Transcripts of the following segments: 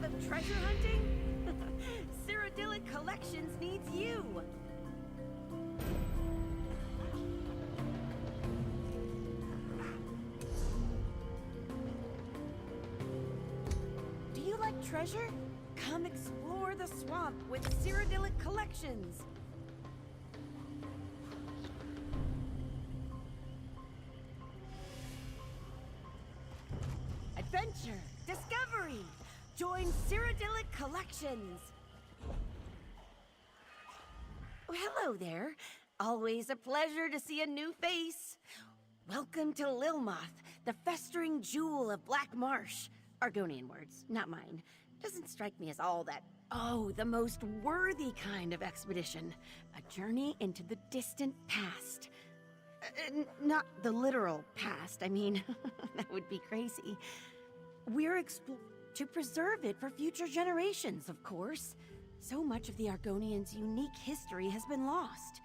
of treasure hunting? Cyrodiilic Collections needs you. Do you like treasure? Come explore the swamp with Cyrodiilic Collections. Adventure, discovery. Join Cyrodiilic Collections. Oh, hello there. Always a pleasure to see a new face. Welcome to Lilmoth, the festering jewel of Black Marsh. Argonian words, not mine. Doesn't strike me as all that, the most worthy kind of expedition. A journey into the distant past. Not the literal past, I mean, that would be crazy. We're to preserve it for future generations, of course. So much of the Argonians' unique history has been lost.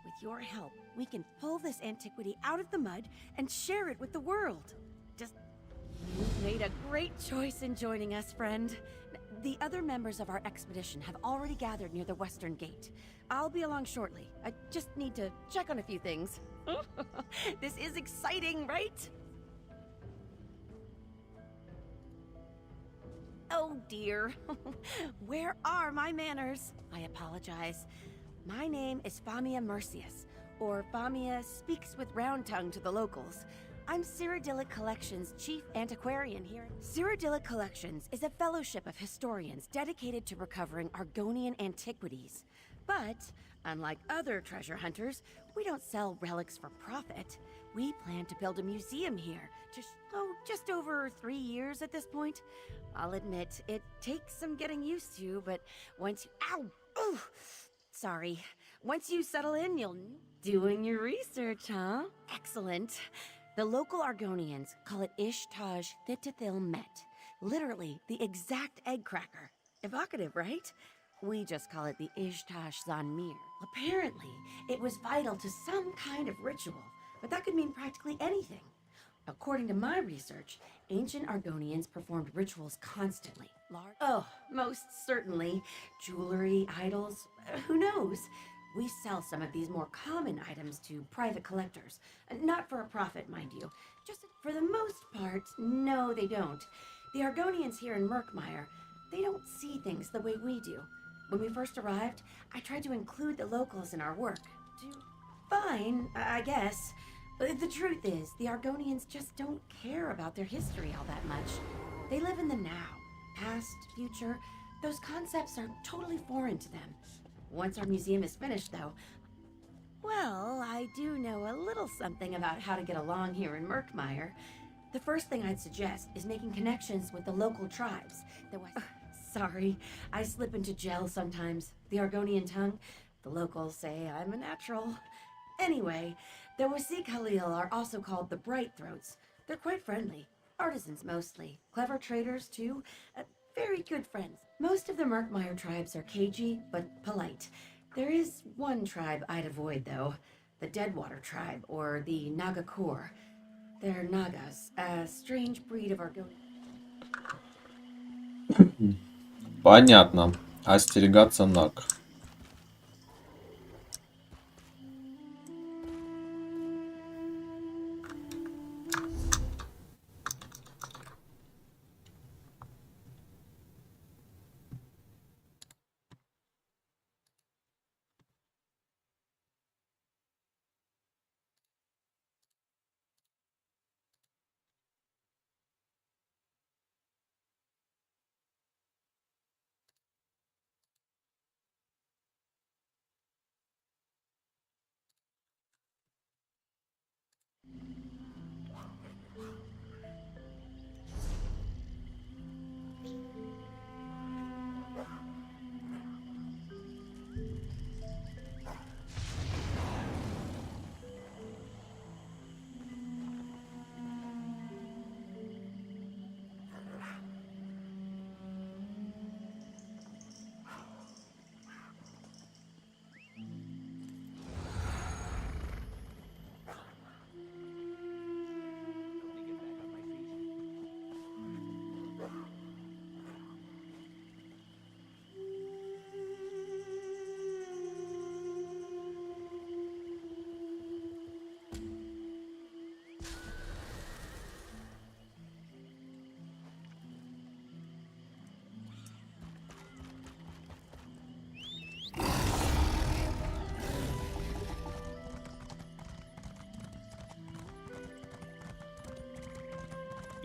With your help, we can pull this antiquity out of the mud and share it with the world. You've made a great choice in joining us, friend. The other members of our expedition have already gathered near the western gate. I'll be along shortly. I just need to check on a few things. This is exciting, right? Oh dear. Where are my manners? I apologize. My name is Famia Mercius, or Famia Speaks with Round Tongue to the locals. I'm Cyrodiilic Collections' chief antiquarian here. Cyrodiilic Collections is a fellowship of historians dedicated to recovering Argonian antiquities. But, unlike other treasure hunters, we don't sell relics for profit. We plan to build a museum here just over 3 years at this point. I'll admit, it takes some getting used to, but once once you settle in, you'll... Doing your research, huh? Excellent. The local Argonians call it Ishtaj Thitithil Met. Literally, the exact egg cracker. Evocative, right? We just call it the Ishtaj Zanmir. Apparently, it was vital to some kind of ritual, but that could mean practically anything. According to my research, ancient Argonians performed rituals constantly. Most certainly. Jewelry, idols, who knows? We sell some of these more common items to private collectors. Not for a profit, mind you. Just for the most part, no, they don't. The Argonians here in Murkmire, they don't see things the way we do. When we first arrived, I tried to include the locals in our work. Fine, I guess. The truth is, the Argonians just don't care about their history all that much. They live in the now. Past, future, those concepts are totally foreign to them. Once our museum is finished, though, well, I do know a little something about how to get along here in Murkmire. The first thing I'd suggest is making connections with the local tribes. Sorry, I slip into gel sometimes. The Argonian tongue, the locals say I'm a natural. Anyway, the Wasik Halil are also called the Bright Throats. They're quite friendly. Artisans mostly. Clever traders, too. Very good friends. Most of the Murkmire tribes are cagey, but polite. There is one tribe I'd avoid, though. The Deadwater tribe, or the Nagakur. They're Nagas, a strange breed of Argonian. Понятно. Остерегаться наг.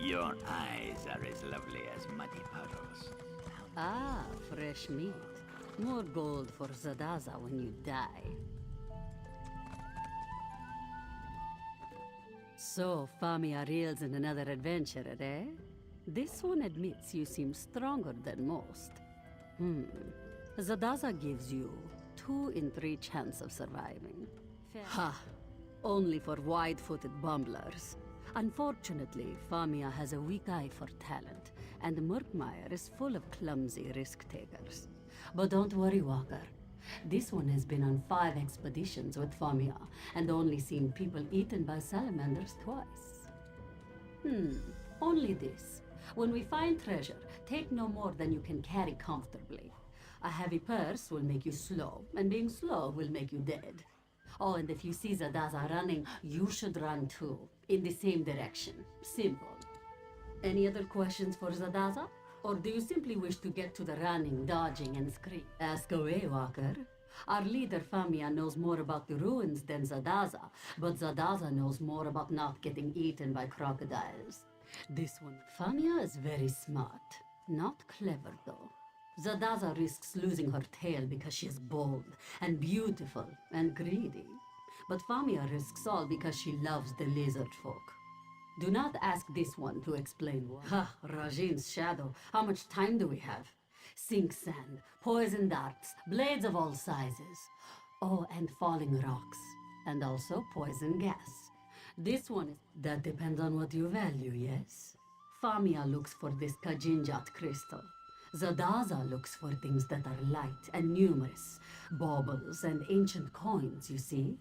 Your eyes are as lovely as muddy puddles. Ah, fresh meat. More gold for Zadaza when you die. So, Famia reels in another adventure, eh? This one admits you seem stronger than most. Zadaza gives you 2 in 3 chance of surviving. Ha! Only for wide-footed bumblers. Unfortunately, Famia has a weak eye for talent, and Murkmire is full of clumsy risk-takers. But don't worry, Walker. This one has been on 5 expeditions with Famia, and only seen people eaten by salamanders twice. Only this. When we find treasure, take no more than you can carry comfortably. A heavy purse will make you slow, and being slow will make you dead. Oh, and if you see Zadaza running, you should run too, in the same direction. Simple. Any other questions for Zadaza? Or do you simply wish to get to the running, dodging, and scream? Ask away, Walker. Our leader, Famia, knows more about the ruins than Zadaza, but Zadaza knows more about not getting eaten by crocodiles. This one. Famia is very smart. Not clever, though. Zadaza risks losing her tail because she is bold, and beautiful, and greedy. But Famia risks all because she loves the lizard folk. Do not ask this one to explain why. Ha, Rajin's shadow. How much time do we have? Sink sand, poison darts, blades of all sizes. Oh, and falling rocks. And also poison gas. This one is... That depends on what you value, yes? Famia looks for this Kajinjat crystal. Zadaza looks for things that are light and numerous. Baubles and ancient coins, you see?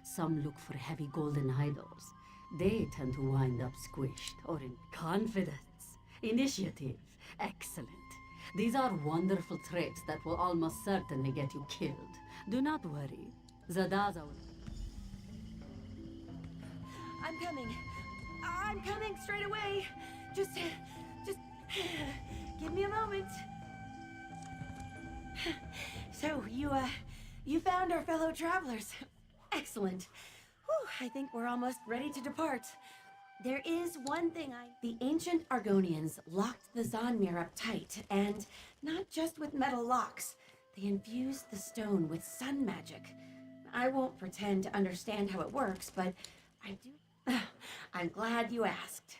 Some look for heavy golden idols. They tend to wind up squished or in confidence. Initiative. Excellent. These are wonderful traits that will almost certainly get you killed. Do not worry. Zadaza will... I'm coming. I'm coming straight away. Just give me a moment. So, you found our fellow travelers. Excellent. Whew, I think we're almost ready to depart. There is one thing The ancient Argonians locked the Zonmir up tight, and not just with metal locks. They infused the stone with sun magic. I won't pretend to understand how it works, but I do... I'm glad you asked.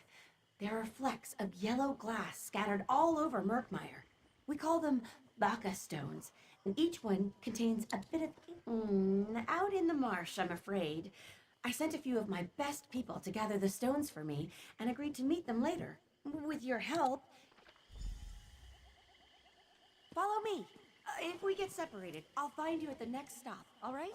There are flecks of yellow glass scattered all over Murkmire. We call them Baka stones, and each one contains a bit of... out in the marsh, I'm afraid. I sent a few of my best people to gather the stones for me, and agreed to meet them later. With your help... Follow me. If we get separated, I'll find you at the next stop, all right?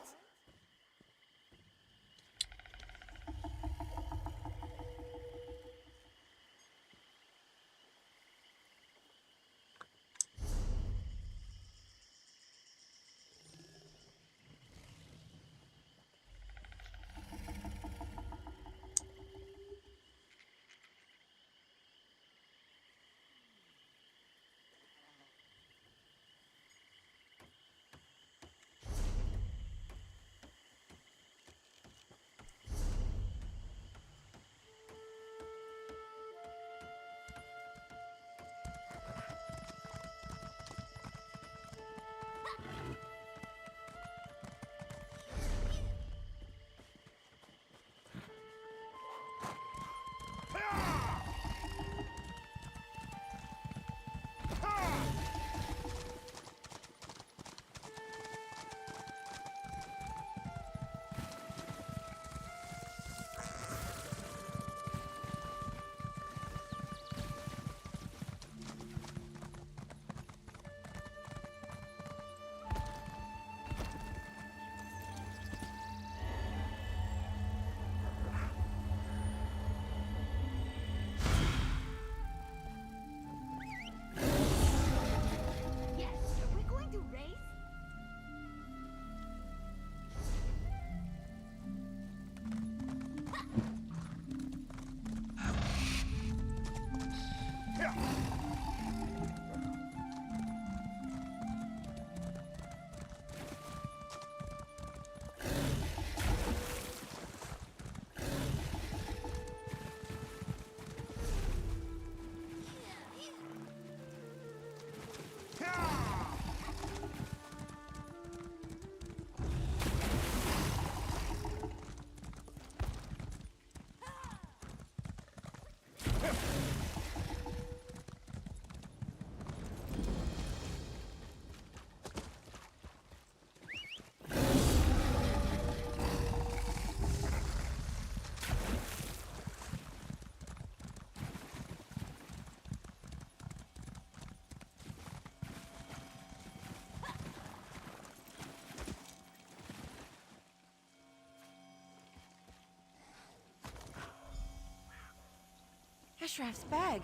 Ashraf's bag.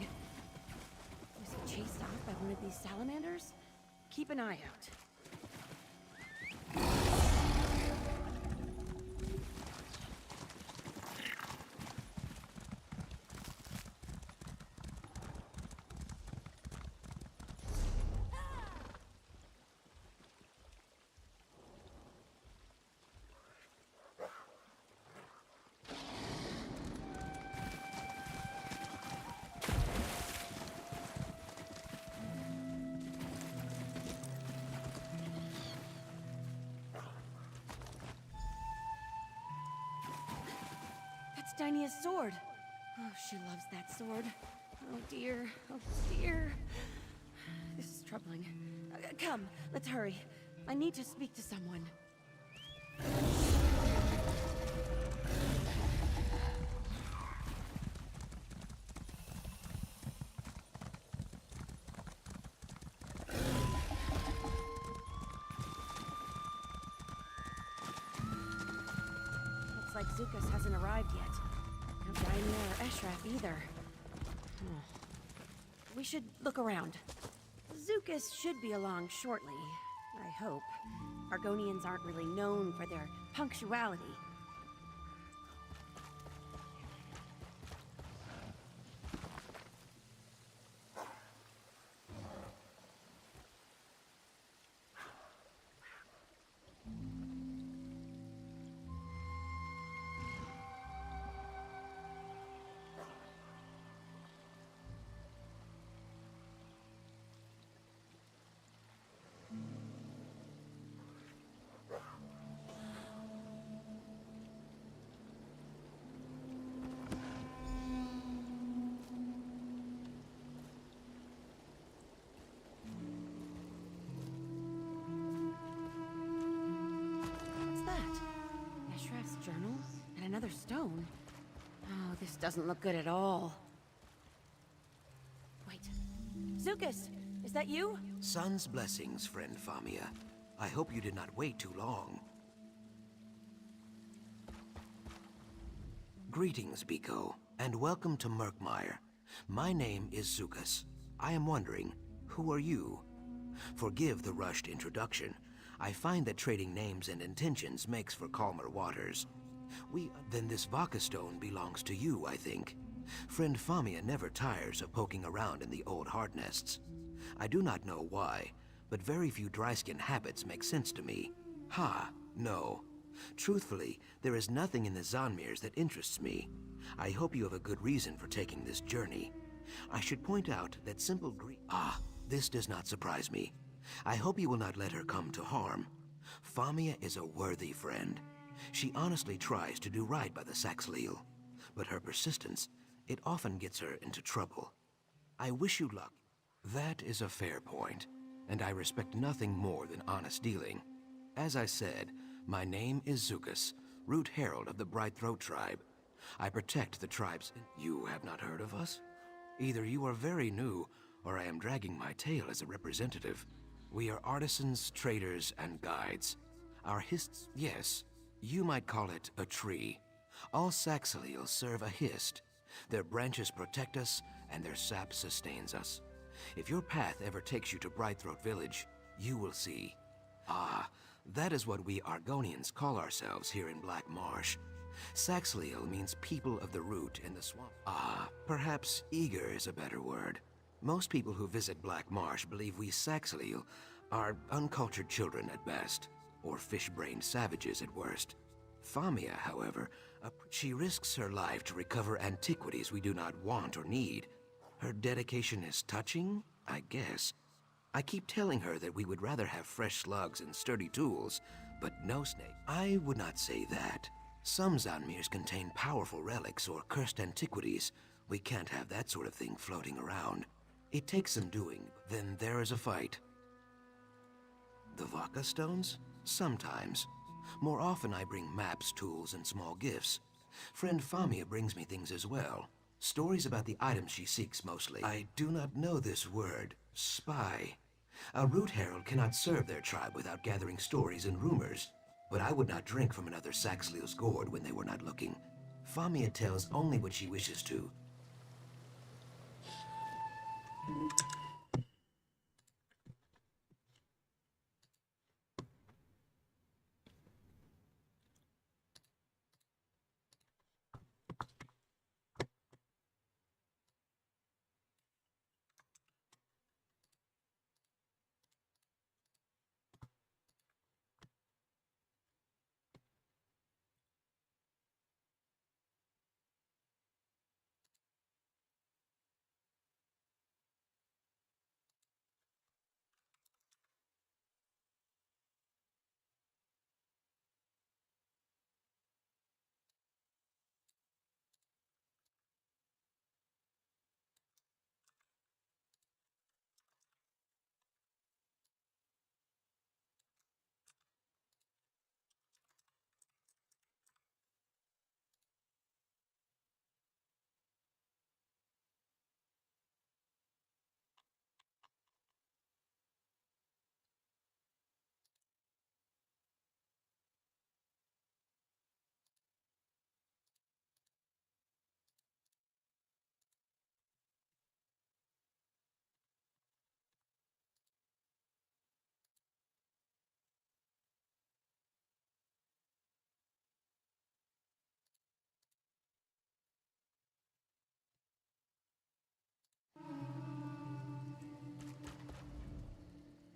Was he chased off by one of these salamanders? Keep an eye out. Dynia's sword. Oh, she loves that sword. Oh dear, oh dear. This is troubling. Come, let's hurry. I need to speak to someone. Looks like Zukas hasn't arrived yet. No Dynia or Ashraf either. Hmm. We should look around. Zukas should be along shortly, I hope. Argonians aren't really known for their punctuality. Journal and another stone. Oh, this doesn't look good at all. Wait. Zukas, is that you? Sun's blessings, friend Famia. I hope you did not wait too long. Greetings, Biko, and welcome to Murkmire. My name is Zukas. I am wondering, who are you? Forgive the rushed introduction. I find that trading names and intentions makes for calmer waters. Then this Vaka stone belongs to you, I think. Friend Famia never tires of poking around in the old hard nests. I do not know why, but very few dry-skin habits make sense to me. No. Truthfully, there is nothing in the Zanmirs that interests me. I hope you have a good reason for taking this journey. I should point out that simple this does not surprise me. I hope you will not let her come to harm. Famia is a worthy friend. She honestly tries to do right by the Saxhleel, but her persistence, it often gets her into trouble. I wish you luck. That is a fair point, and I respect nothing more than honest dealing. As I said, my name is Zukas, Root Herald of the Brightthroat tribe. I protect the tribes. You have not heard of us? Either you are very new, or I am dragging my tail as a representative. We are artisans, traders, and guides. Our yes, you might call it a tree. All Saxhleel serve a hist. Their branches protect us, and their sap sustains us. If your path ever takes you to Brightthroat Village, you will see. That is what we Argonians call ourselves here in Black Marsh. Saxhleel means people of the root in the swamp. Perhaps eager is a better word. Most people who visit Black Marsh believe we Saxhleel are uncultured children at best, or fish-brained savages at worst. Famia, however, she risks her life to recover antiquities we do not want or need. Her dedication is touching, I guess. I keep telling her that we would rather have fresh slugs and sturdy tools, but no snake. I would not say that. Some Zanmirs contain powerful relics or cursed antiquities. We can't have that sort of thing floating around. It takes some doing, then there is a fight. The Vaka stones? Sometimes. More often I bring maps, tools, and small gifts. Friend Famia brings me things as well. Stories about the items she seeks mostly. I do not know this word. Spy. A root herald cannot serve their tribe without gathering stories and rumors. But I would not drink from another Saxhleel's gourd when they were not looking. Famia tells only what she wishes to.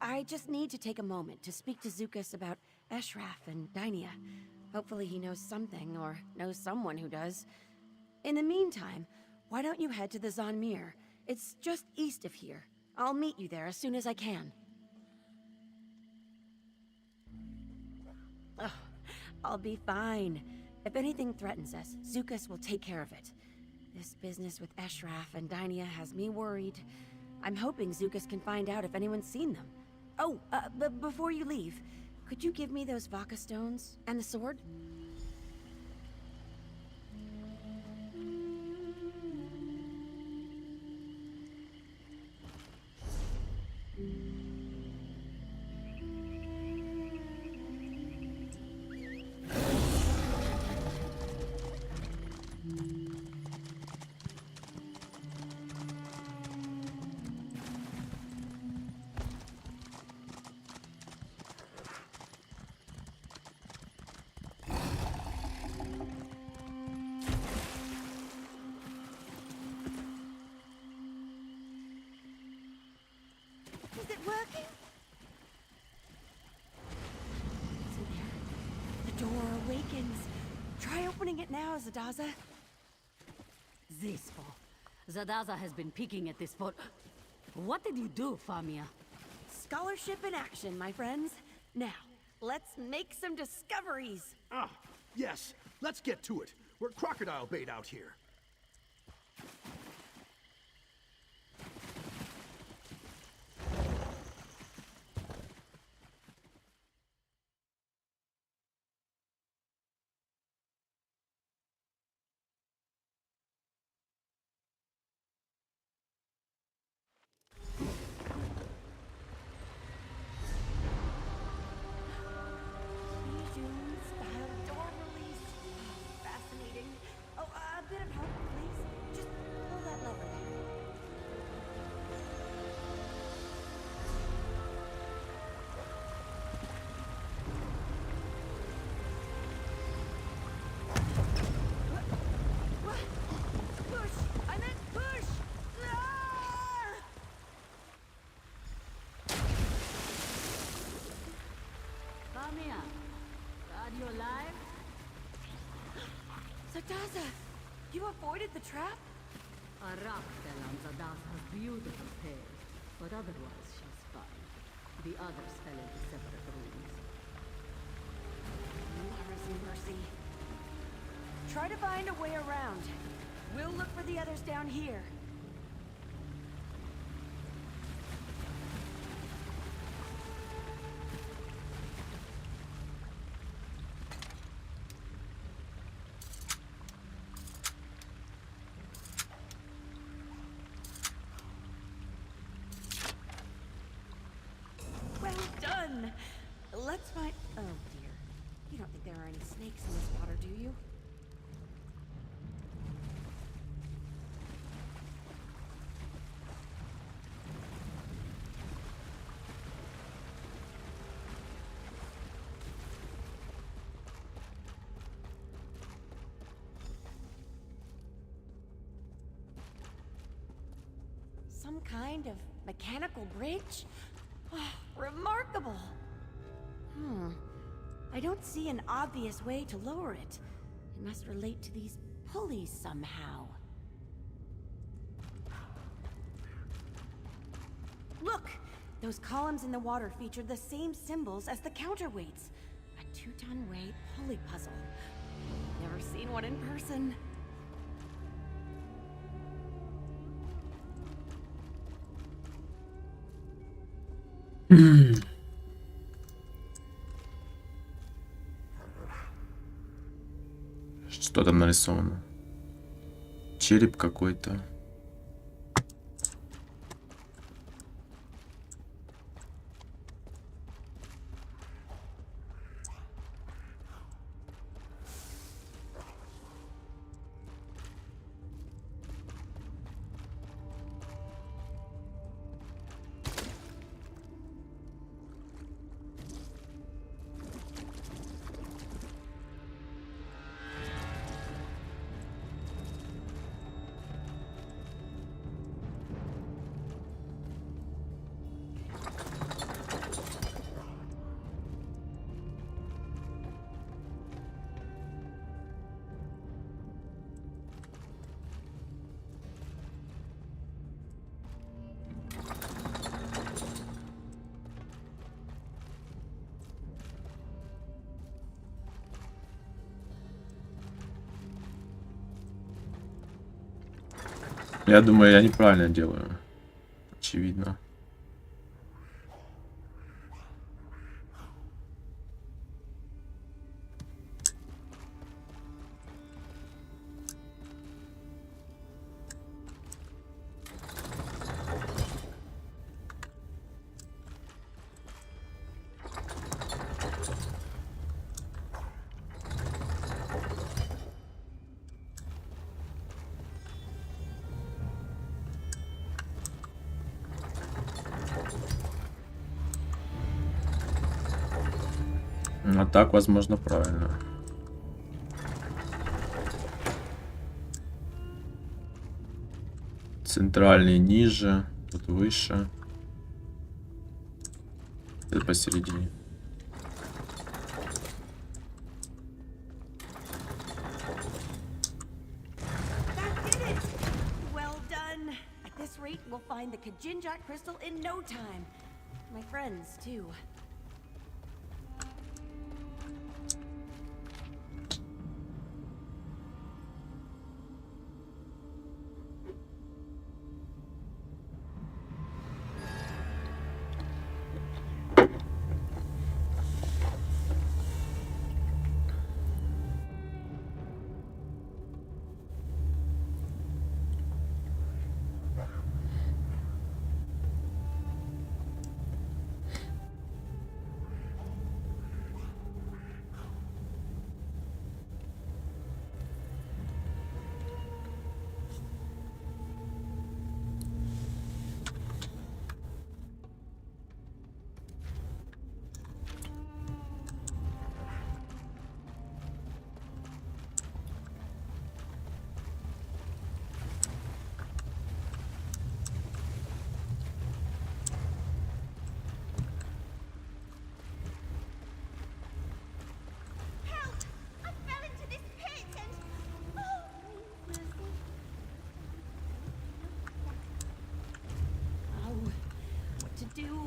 I just need to take a moment to speak to Zukas about Eshraf and Dynia. Hopefully he knows something, or knows someone who does. In the meantime, why don't you head to the Zanmir? It's just east of here. I'll meet you there as soon as I can. Oh, I'll be fine. If anything threatens us, Zukas will take care of it. This business with Eshraf and Dynia has me worried. I'm hoping Zukas can find out if anyone's seen them. Oh, but before you leave, could you give me those Vaka stones and the sword? Is it working? Is it there? The door awakens. Try opening it now, Zadaza. This for. Zadaza has been peeking at this for... What did you do, Famia? Scholarship in action, my friends. Now, let's make some discoveries. Ah, yes. Let's get to it. We're crocodile bait out here. Style door release. Fascinating. Oh, a bit of help, please. Just pull that lever there. What? Push! I meant push! Ah! Famia, are you alive? Zadaza, you avoided the trap? A rock fell on Zadaza's beautiful tail, but otherwise she's fine. The others fell into separate rooms. Mara's mercy. Try to find a way around. We'll look for the others down here. Well done! Let's find... Oh dear. You don't think there are any snakes in this water, do you? some kind of mechanical bridge? Remarkable! I don't see an obvious way to lower it. It must relate to these pulleys somehow. Look! Those columns in the water feature the same symbols as the counterweights. A 2-ton weight pulley puzzle. Never seen one in person. Что там нарисовано? Череп какой-то. Я думаю, я неправильно делаю. Очевидно. А так, возможно, правильно. Центральный ниже, тут выше. Это посередине. That did it! Well done. At this rate, we'll find the Kajinjak crystal in no time. My friends, too.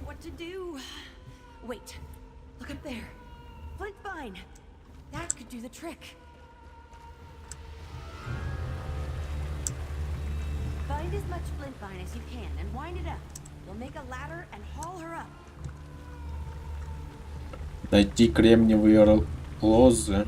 What to do? Wait, look up there. Flint vine. That could do the trick. Find as much flint vine as you can and wind it up. We'll make a ladder and haul her up. Найти кремниевые лозы.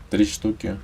Три штуки.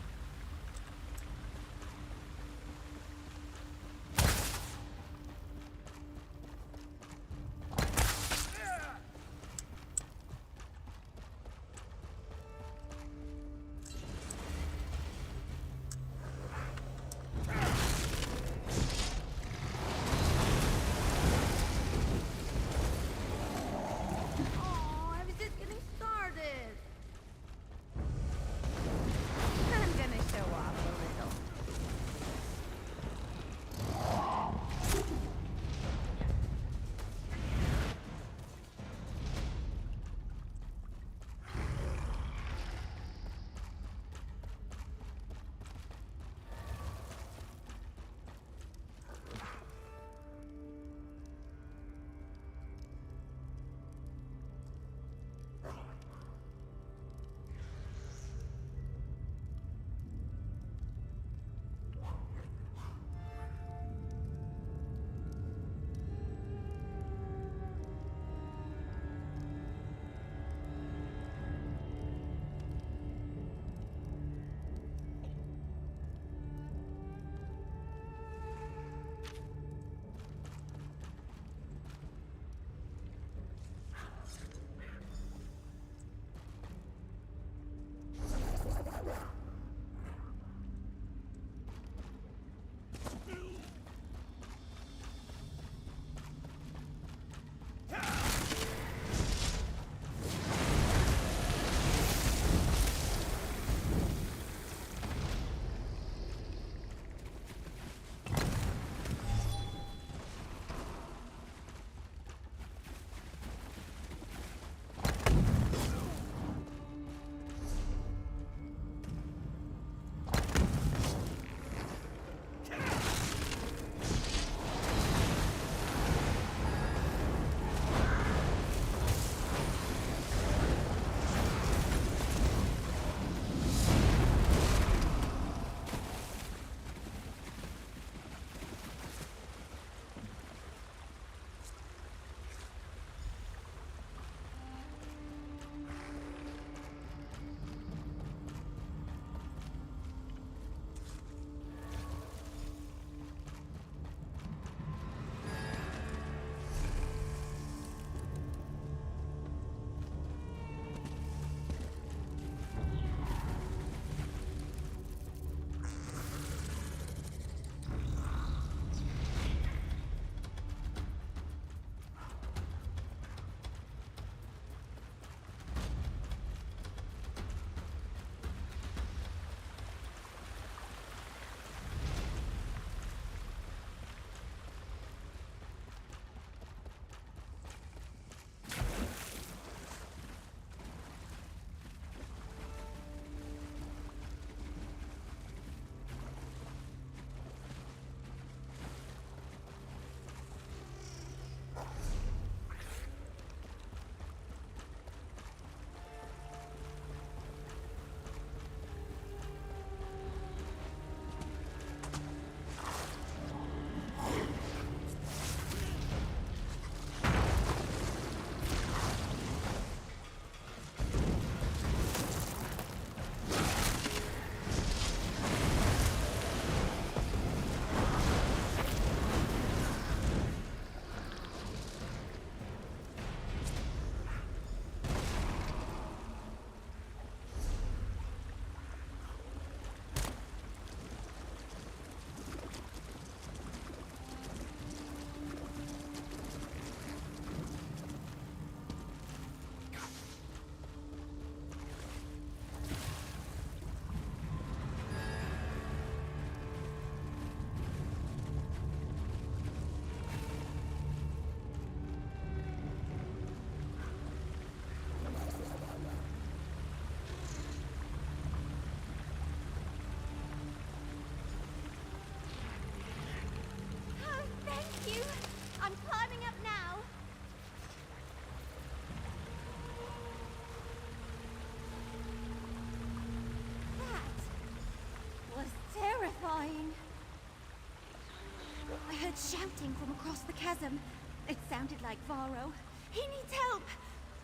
that shouting from across the chasm. It sounded like Varro. He needs help.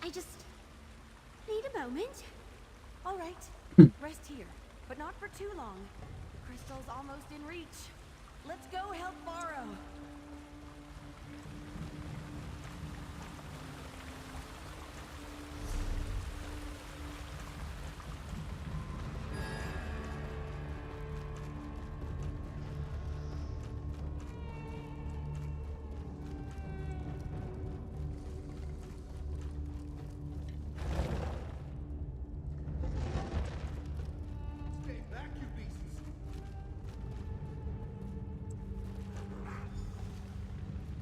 I just need a moment. All right. Rest here, but not for too long. The crystal's almost in reach. Let's go help Varro. Stay back, you beasts.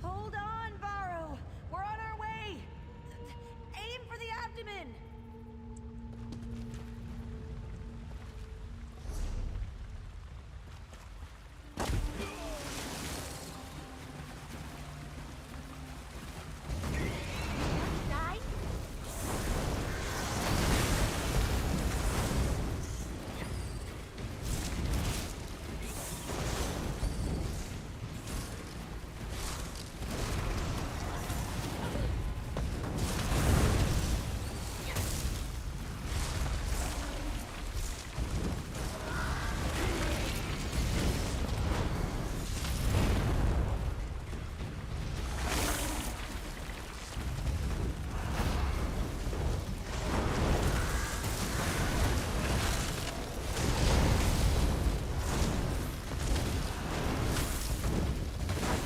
Hold on, Varro. We're on our way. Aim for the abdomen. Die.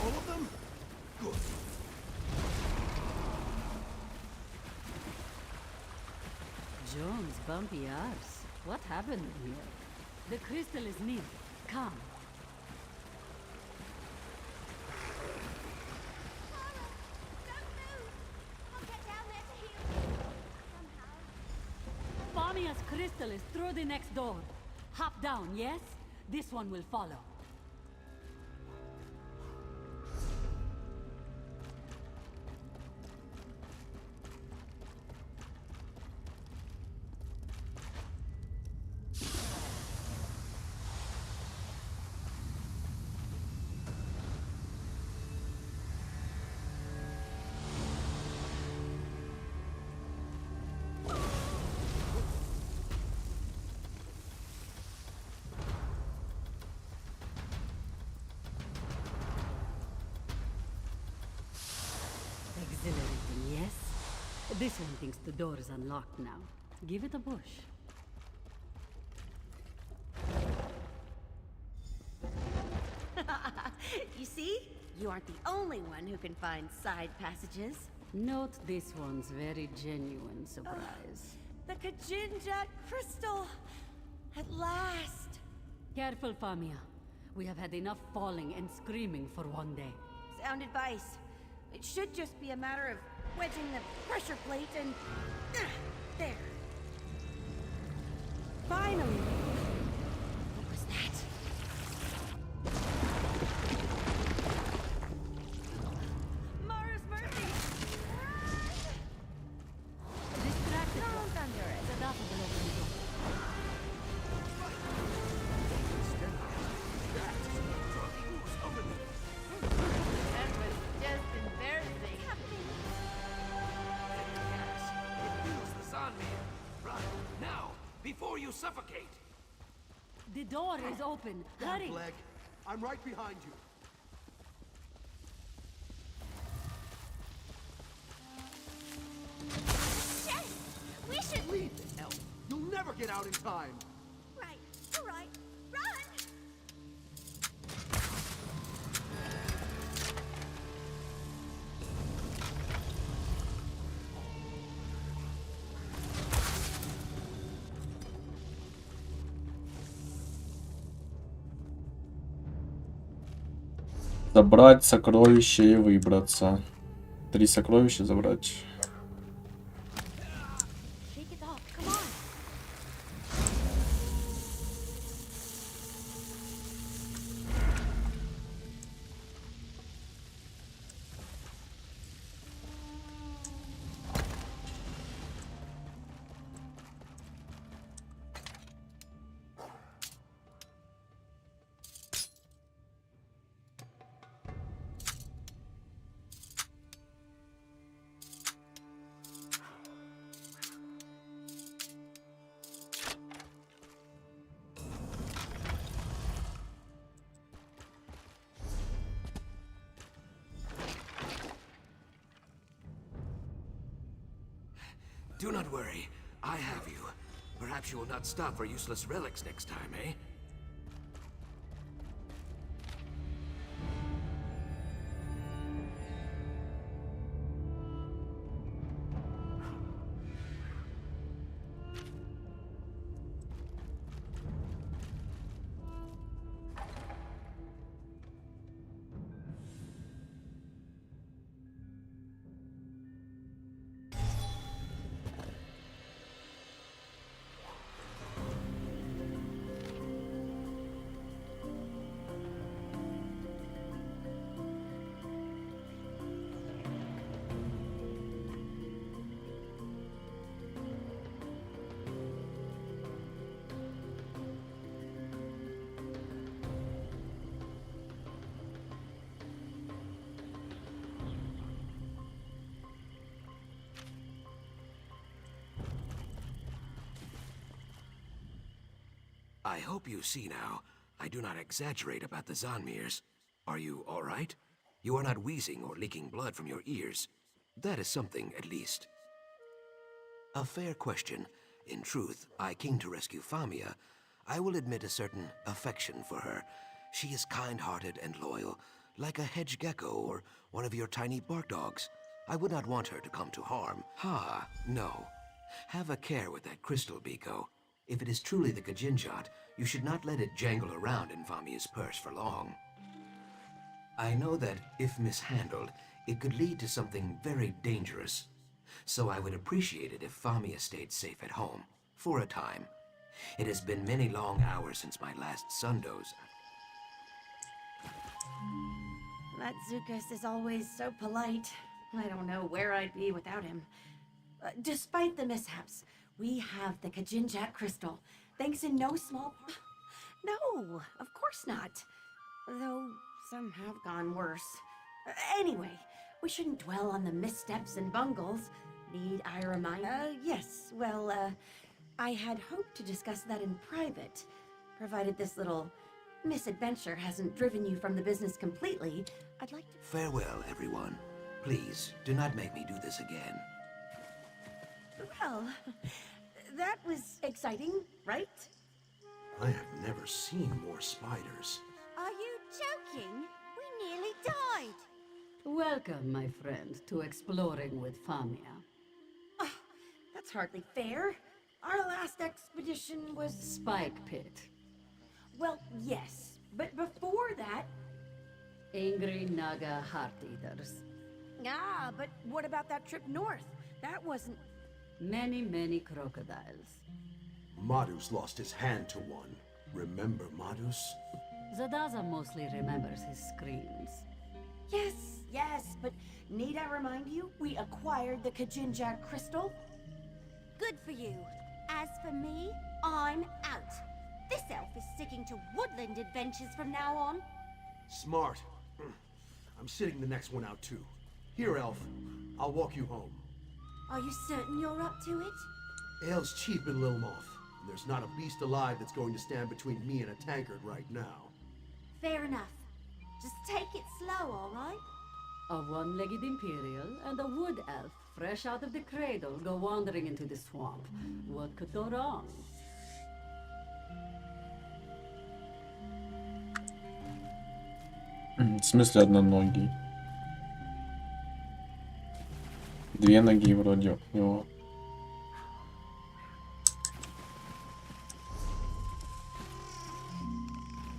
All of them? Good. Jones, bumpy arse. What happened here? The crystal is near. Come. Don't move. I'll get down there to heal you. Somehow. Famia's crystal is through the next door. Hop down, yes? This one will follow. Exhilarating, yes? This one thinks the door is unlocked now. Give it a push. You see? You aren't the only one who can find side passages. Note this one's very genuine surprise. The Kajinjat crystal! At last! Careful, Famia. We have had enough falling and screaming for one day. Sound advice. It should just be a matter of wedging the pressure plate and... there. Finally! What was that? Mars Murphy! Distracted. Don't thunder it. Enough of the open door. That was just embarrassing. It feels this on me. Run, now, before you suffocate. The door is open. Down, Hurry! Flag. I'm right behind you. Shit! We should... Leave the elf. You'll never get out in time. Right. All right. Run! Забрать сокровища и выбраться. 3 сокровища забрать. Shake it off. Come on. Do not worry. I have you. Perhaps you will not stop for useless relics next time, eh? I hope you see now, I do not exaggerate about the Zanmirs. Are you all right? You are not wheezing or leaking blood from your ears. That is something, at least. A fair question. In truth, I came to rescue Famia. I will admit a certain affection for her. She is kind-hearted and loyal, like a hedge gecko or one of your tiny bark dogs. I would not want her to come to harm. Ha, no. Have a care with that crystal, Biko. If it is truly the Kajinjat, you should not let it jangle around in Famia's purse for long. I know that, if mishandled, it could lead to something very dangerous. So I would appreciate it if Famia stayed safe at home, for a time. It has been many long hours since my last sundoze. That Zukas is always so polite. I don't know where I'd be without him. Despite the mishaps, we have the Kajinjat crystal, thanks in no small part. No, of course not. Though some have gone worse. Anyway, we shouldn't dwell on the missteps and bungles. Need I remind? Yes, well, I had hoped to discuss that in private. Provided this little misadventure hasn't driven you from the business completely, I'd like to... Farewell, everyone. Please, do not make me do this again. Well, that was exciting, right? I have never seen more spiders. Are you joking? We nearly died. Welcome, my friend, to exploring with Famia. That's hardly fair. Our last expedition was... Spike Pit. Well, yes, but before that... Angry Naga Heart Eaters. Ah, but what about that trip north? That wasn't... Many, many crocodiles. Madus lost his hand to one. Remember Madus? Zadaza mostly remembers his screams. Yes, but need I remind you, we acquired the Kajinjat crystal? Good for you. As for me, I'm out. This elf is sticking to woodland adventures from now on. Smart. I'm sitting the next one out too. Here, elf. I'll walk you home. Are you certain you're up to it? Ale's cheap in Lilmoth, and there's not a beast alive that's going to stand between me and a tankard right now. Fair enough. Just take it slow, all right? A one-legged Imperial and a wood elf, fresh out of the cradle, go wandering into the swamp. What could go wrong? В смысле одноногий? Две ноги вроде у него.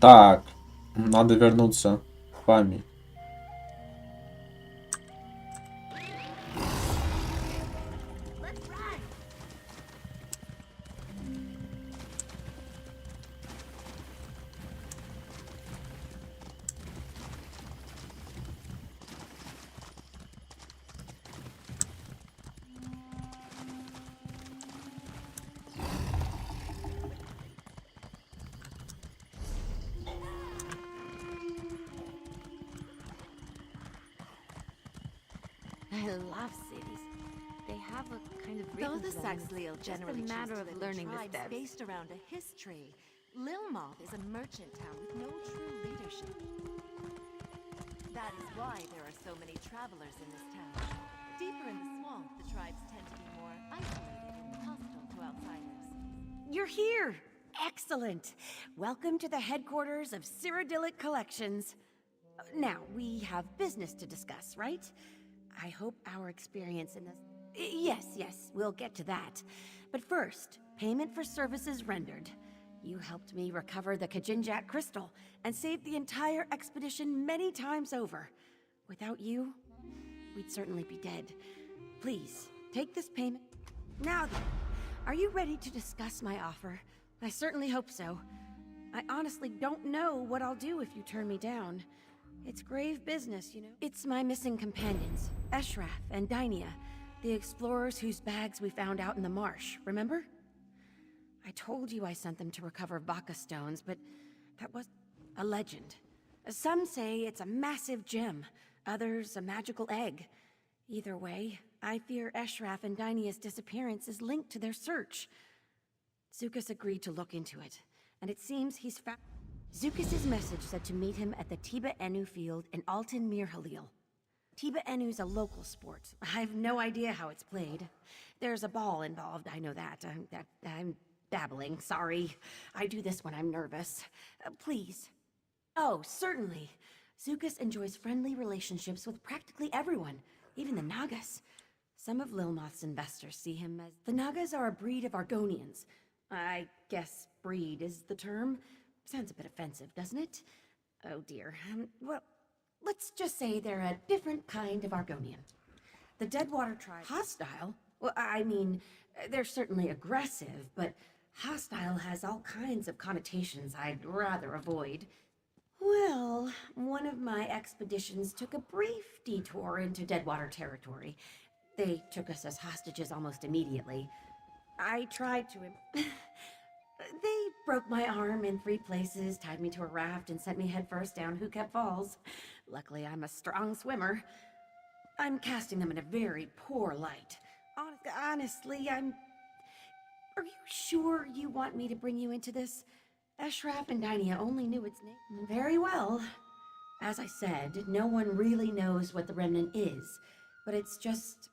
Так, надо вернуться к Фами. I love cities. They have a kind of Though rhythm the to them. Saxhleel generally Just a matter choose to of live in learning the tribes steps. based around a history. Lilmoth is a merchant town with no true leadership. That is why there are so many travelers in this town. Deeper in the swamp, the tribes tend to be more isolated and hostile to outsiders. You're here! Excellent! Welcome to the headquarters of Cyrodiilic Collections. Now, we have business to discuss, right? I hope our experience in this... Yes, we'll get to that. But first, payment for services rendered. You helped me recover the Kajinjat crystal and saved the entire expedition many times over. Without you, we'd certainly be dead. Please, take this payment. Now then, are you ready to discuss my offer? I certainly hope so. I honestly don't know what I'll do if you turn me down. It's grave business, you know. It's my missing companions, Eshraf and Dainia, the explorers whose bags we found out in the marsh, remember? I told you I sent them to recover Baka stones, but that was a legend. Some say it's a massive gem, others a magical egg. Either way, I fear Eshraf and Dainia's disappearance is linked to their search. Zukas agreed to look into it, and it seems he's found... Zukas' message said to meet him at the Tiba Enu field in Altan Mir Halil. Tiba Enu's a local sport. I have no idea how it's played. There's a ball involved, I know that. I'm babbling, sorry. I do this when I'm nervous. Please. Oh, certainly. Zukas enjoys friendly relationships with practically everyone, even the Nagas. Some of Lilmoth's investors see him as... The Nagas are a breed of Argonians. I guess breed is the term. Sounds a bit offensive, doesn't it? Oh dear. Well, let's just say they're a different kind of Argonian. The Deadwater tribe... Hostile? Well, I mean, they're certainly aggressive, but hostile has all kinds of connotations I'd rather avoid. Well, one of my expeditions took a brief detour into Deadwater territory. They took us as hostages almost immediately. I tried to... They broke my arm in 3 places, tied me to a raft, and sent me headfirst down Who Falls. Luckily, I'm a strong swimmer. I'm casting them in a very poor light. Honestly, I'm... Are you sure you want me to bring you into this? Eshraf and Dainia only knew its name. Very well. As I said, no one really knows what the Remnant is, but it's just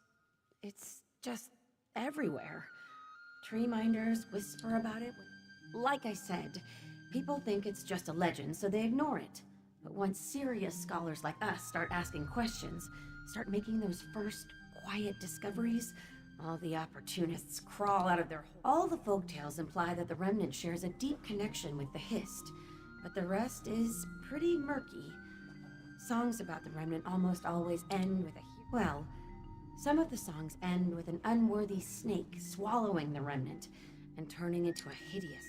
everywhere. Tree minders whisper about it. Like I said, people think it's just a legend, so they ignore it. But once serious scholars like us start asking questions, start making those first quiet discoveries, all the opportunists crawl out of their hole. All the folktales imply that the Remnant shares a deep connection with the Hist, but the rest is pretty murky. Songs about the Remnant almost always end with well, some of the songs end with an unworthy snake swallowing the Remnant and turning into a hideous...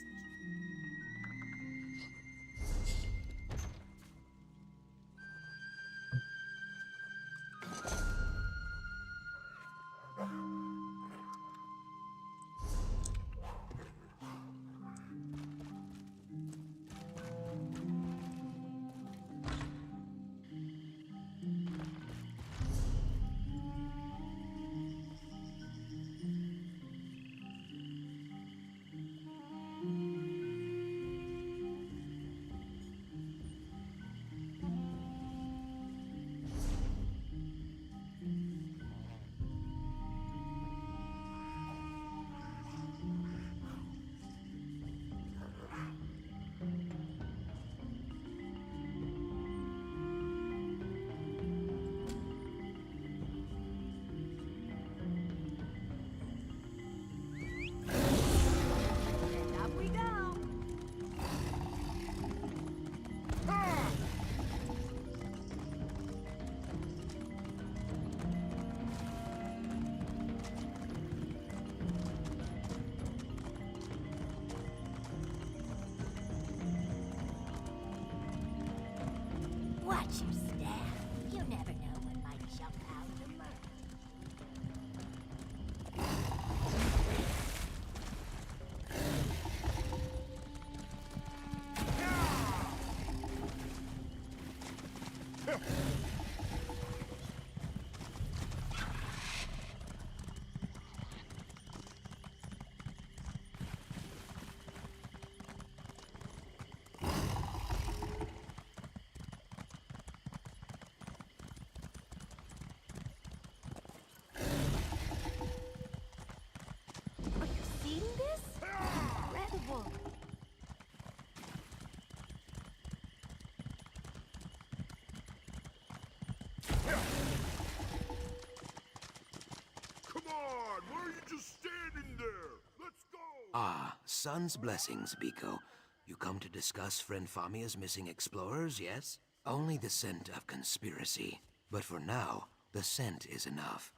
Ah, sun's blessings, Biko. You come to discuss friend Famia's missing explorers, yes? Only the scent of conspiracy. But for now, the scent is enough.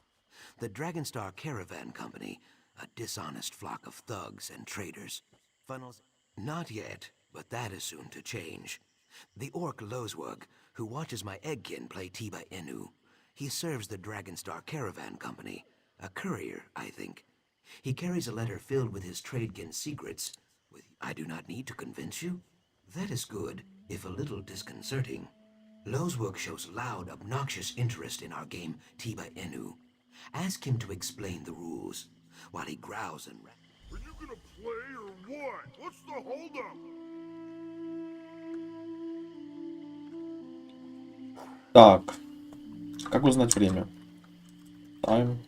The Dragonstar Caravan Company, a dishonest flock of thugs and traitors, funnels... Not yet, but that is soon to change. The orc Lozwug, who watches my eggkin play Tiba Inu. He serves the Dragonstar Caravan Company. A courier, I think. He carries a letter filled with his tradekin secrets. I do not need to convince you. That is good, if a little disconcerting. Lozwug shows loud, obnoxious interest in our game Tiba Inu. Ask him to explain the rules, while he growls and... Are you gonna play or what? What's the holdup? Так. Как узнать время? Time.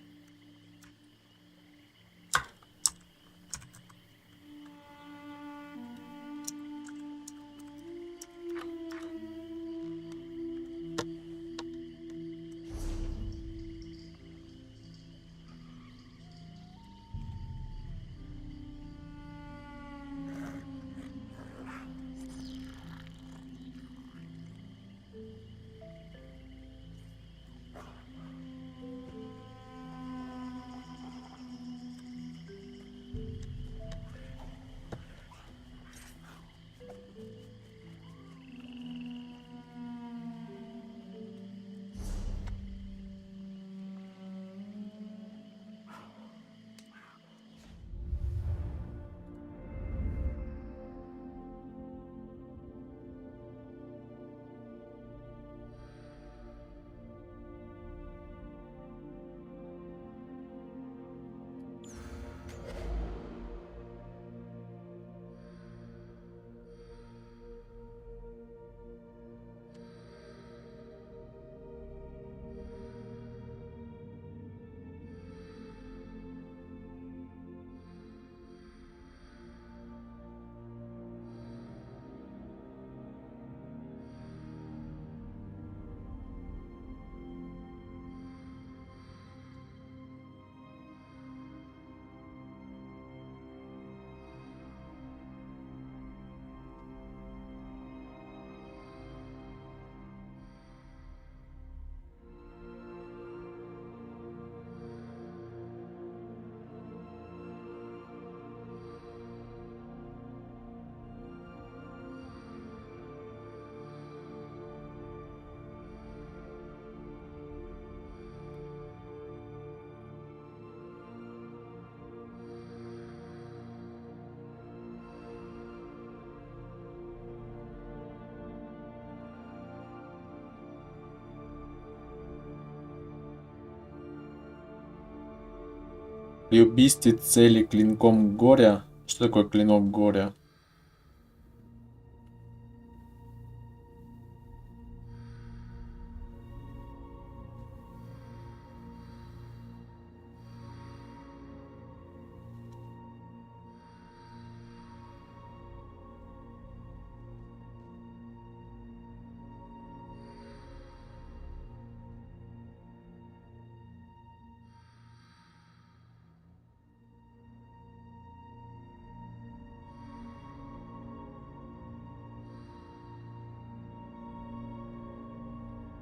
При убийстве цели клинком горя. Что такое клинок горя?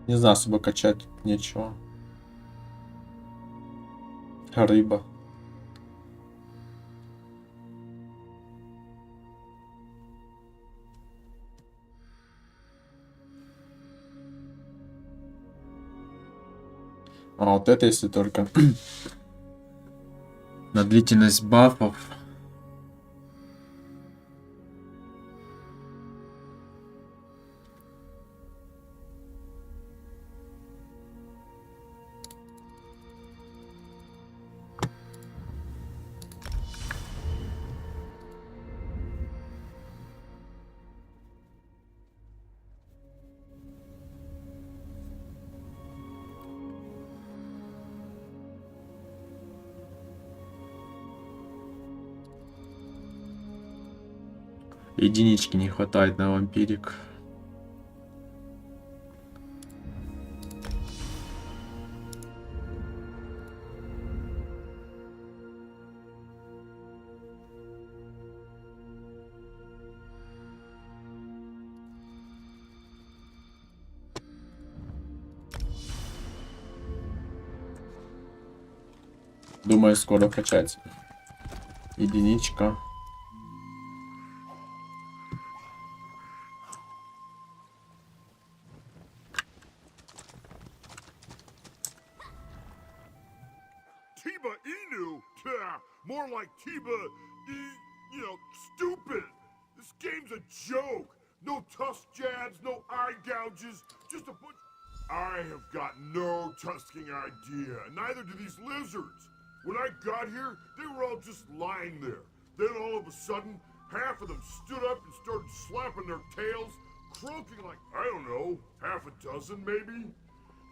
Не знаю, особо качать тут нечего. Рыба. А вот это если только на длительность бафов. Единички не хватает на вампирик. Думаю, скоро качать. Единичка. Tiba Inu? More like Tiba, stupid. This game's a joke. No tusk jabs, no eye gouges, just a bunch. I have got no tusking idea, neither do these lizards. When I got here, they were all just lying there. Then all of a sudden, half of them stood up and started slapping their tails, croaking like, I don't know, half a dozen maybe?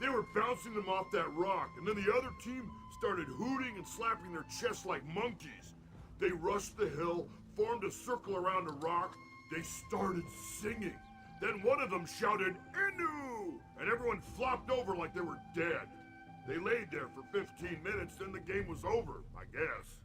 They were bouncing them off that rock, and then the other team started hooting and slapping their chests like monkeys. They rushed the hill, formed a circle around a rock. They started singing. Then one of them shouted, Inu! And everyone flopped over like they were dead. They laid there for 15 minutes, then the game was over, I guess.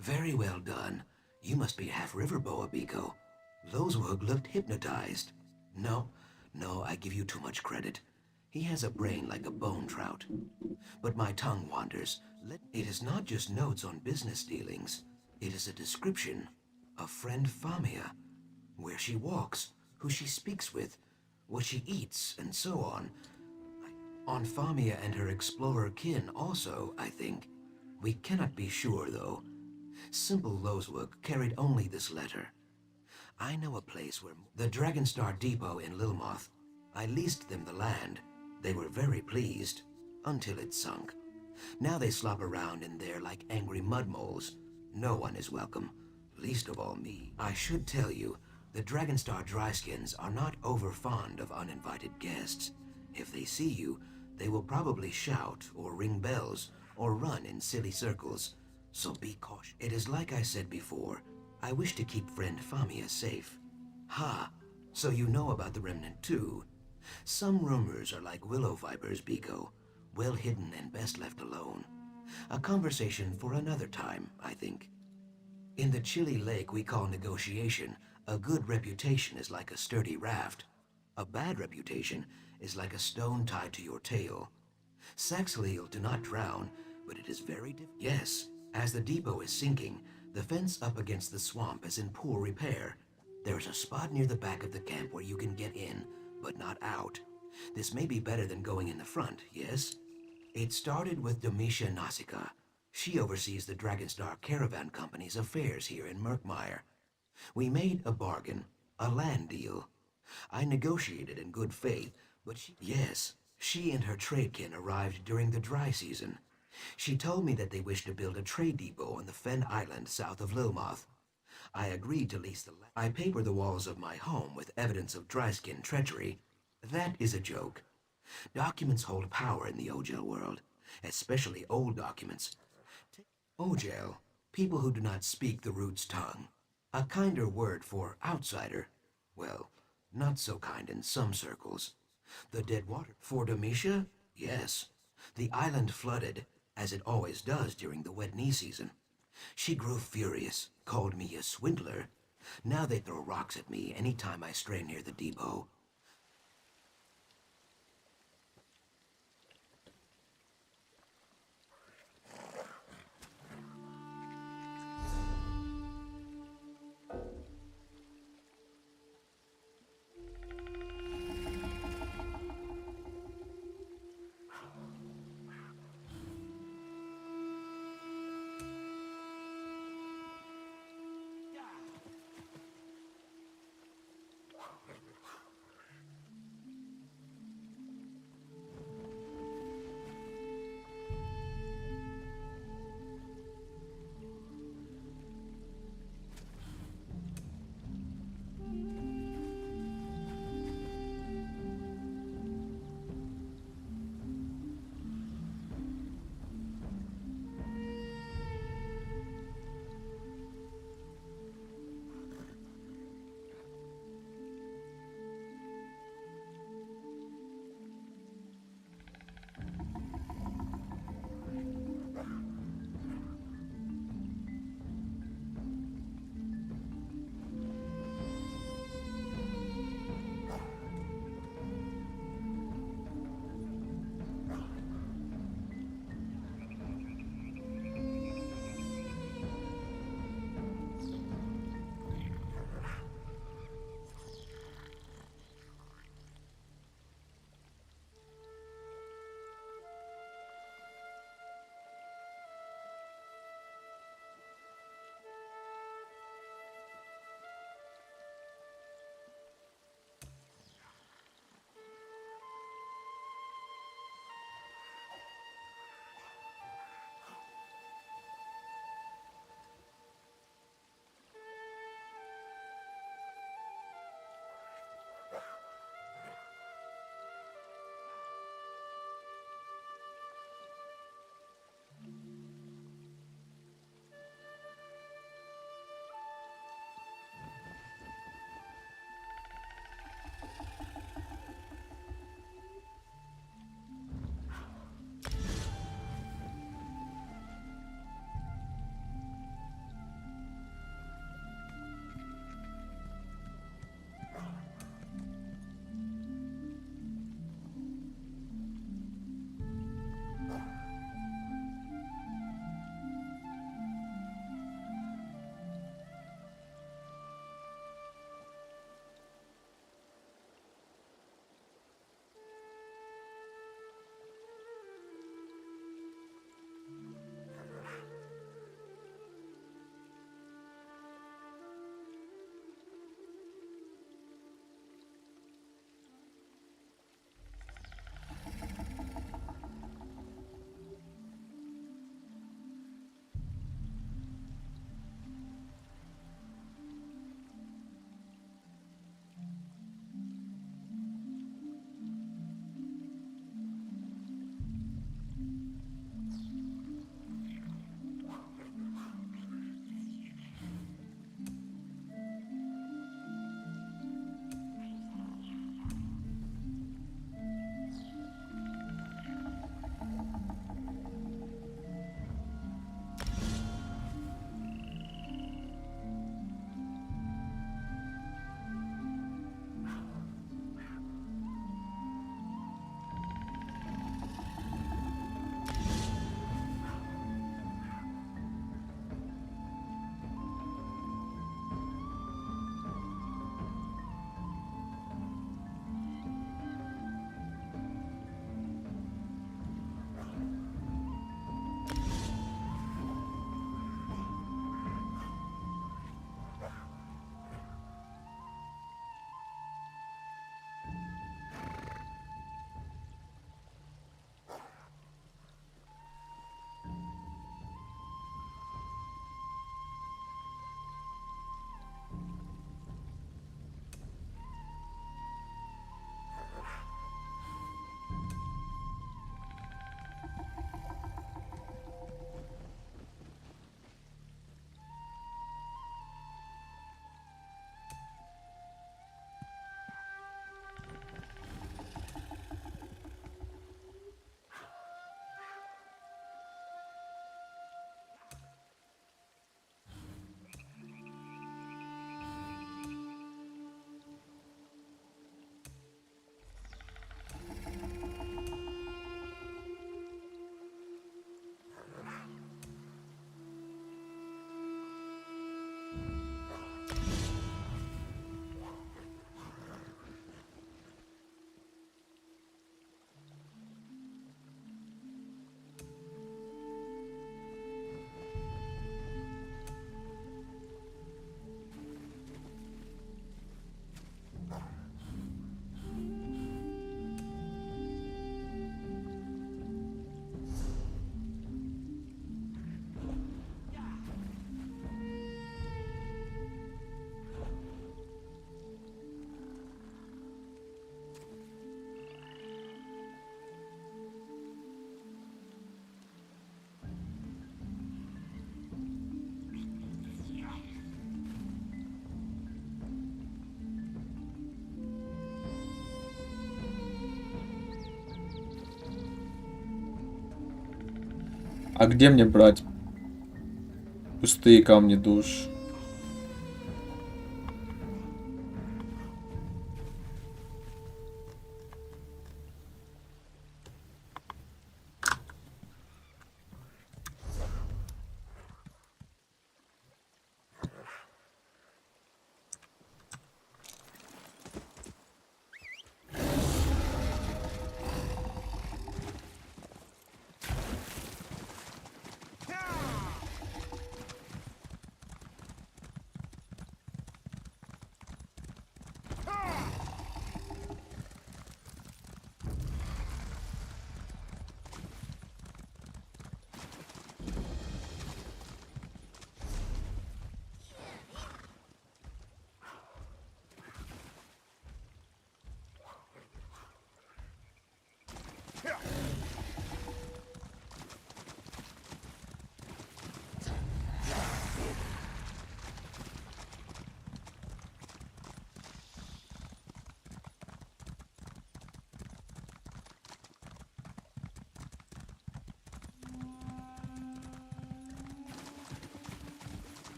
Very well done. You must be half Riverboa, Biko. Lozwug looked hypnotized. No, I give you too much credit. He has a brain like a bone trout. But my tongue wanders. It is not just notes on business dealings. It is a description of friend Famia. Where she walks, who she speaks with, what she eats, and so on. On Famia and her explorer kin also, I think. We cannot be sure, though. Simple Lozwug carried only this letter. I know a place where the Dragonstar Depot in Lilmoth. I leased them the land. They were very pleased, until it sunk. Now they slop around in there like angry mudmoles. No one is welcome, least of all me. I should tell you, the Dragonstar Dryskins are not over fond of uninvited guests. If they see you, they will probably shout or ring bells or run in silly circles. So be cautious. It is like I said before, I wish to keep friend Famia safe. Ha, so you know about the Remnant too. Some rumors are like willow vipers, Biko. Well hidden and best left alone. A conversation for another time, I think. In the chilly lake we call negotiation, a good reputation is like a sturdy raft. A bad reputation is like a stone tied to your tail. Saxhleel do not drown, but it is very Yes, as the depot is sinking, the fence up against the swamp is in poor repair. There is a spot near the back of the camp where you can get in, but not out. This may be better than going in the front, yes? It started with Domitia Nausicaa. She oversees the Dragonstar Caravan Company's affairs here in Murkmire. We made a bargain, a land deal. I negotiated in good faith, but she and her tradekin arrived during the dry season. She told me that they wished to build a trade depot on the Fen Island south of Lilmoth. I agreed to lease the land. I paper the walls of my home with evidence of dryskin treachery. That is a joke. Documents hold power in the Ojel world, especially old documents. Ojel, people who do not speak the Root's tongue. A kinder word for outsider. Well, not so kind in some circles. The dead water. For Domitia? Yes. The island flooded, as it always does during the wet knee season. She grew furious, called me a swindler. Now they throw rocks at me any time I stray near the depot. А где мне брать пустые камни душ?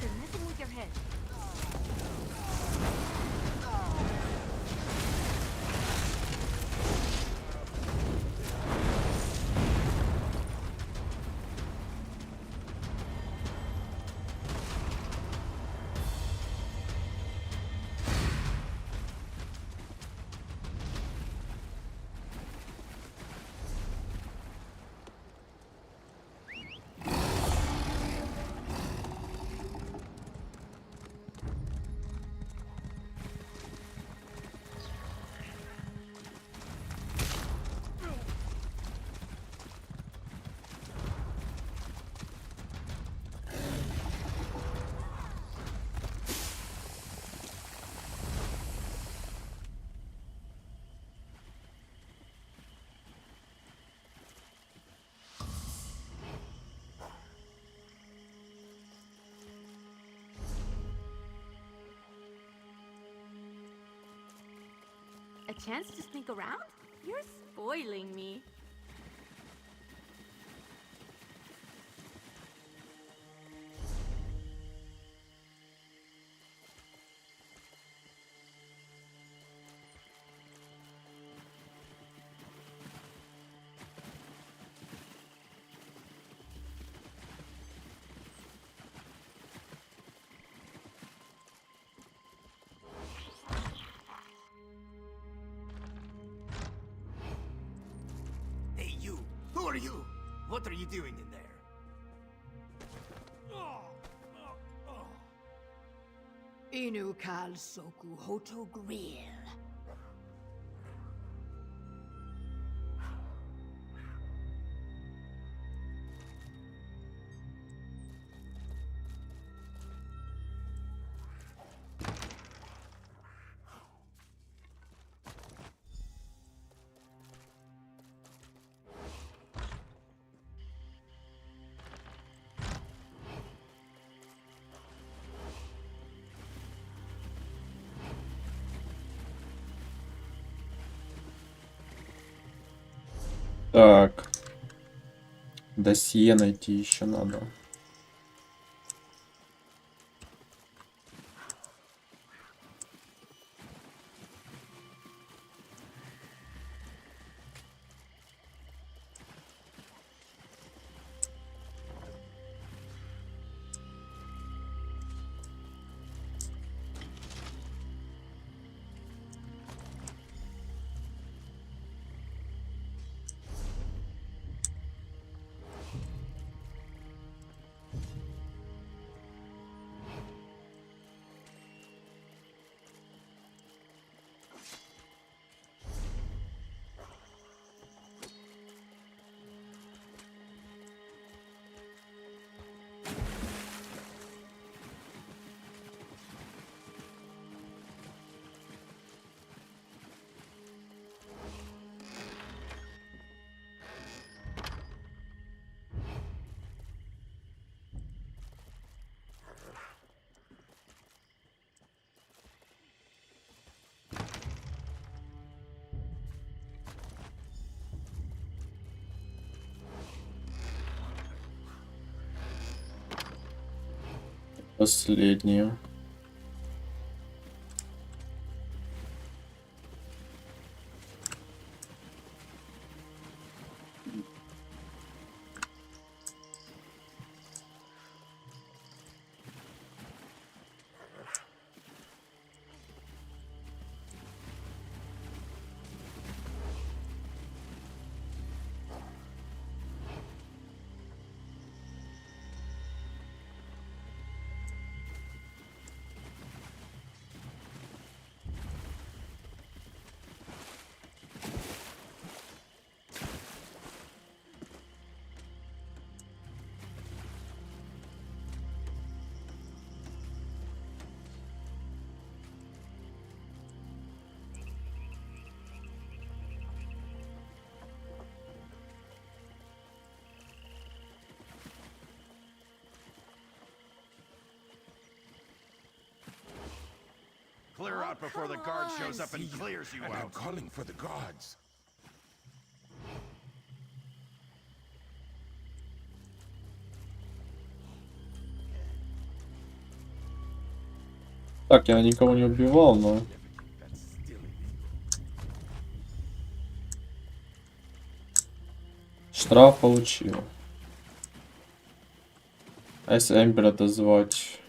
They're messing with your head. A chance to sneak around? You're spoiling me. Hey, you! Who are you? What are you doing in there? Inu kal soku hoto grill. Так. Досье найти еще надо. Последнюю. Clear out before the guard shows up and clears you And I'm out. calling for the gods. Так, я никого не убивал, но... Штраф получил. А если Эмбера дозвать?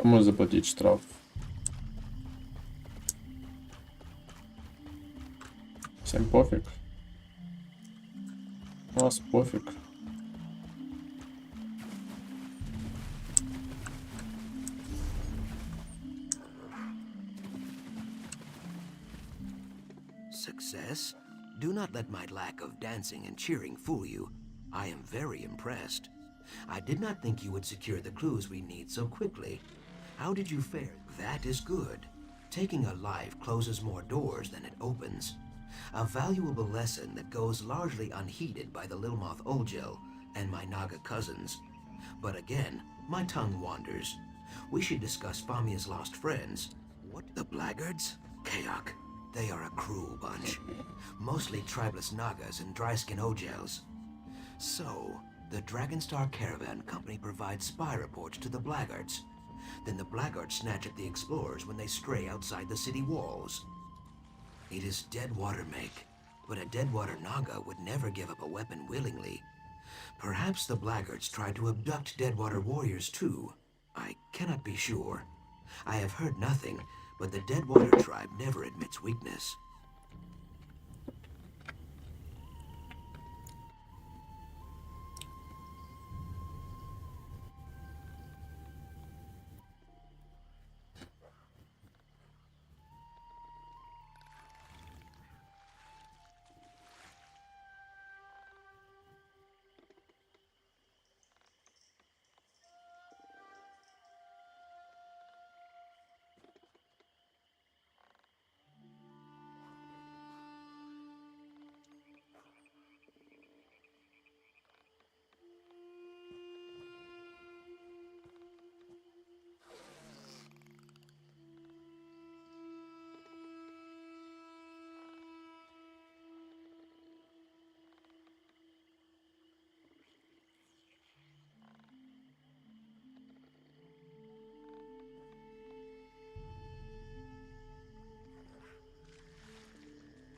Кому заплатить штраф? Всем пофиг. У нас пофиг. Success? Do not let my lack of dancing and cheering fool you. I am very impressed. I did not think you would secure the clues we need so quickly. How did you fare? That is good. Taking a life closes more doors than it opens. A valuable lesson that goes largely unheeded by the Lilmoth Oljel and my Naga cousins. But again, my tongue wanders. We should discuss Famia's lost friends. What? The blackguards? Kayak. They are a cruel bunch. Mostly tribeless Nagas and dryskin Ojels. So, the Dragonstar Caravan Company provides spy reports to the blackguards. Then the blackguards snatch at the explorers when they stray outside the city walls. It is Deadwater make, but a Deadwater Naga would never give up a weapon willingly. Perhaps the blackguards tried to abduct Deadwater warriors too. I cannot be sure. I have heard nothing, but the Deadwater tribe never admits weakness.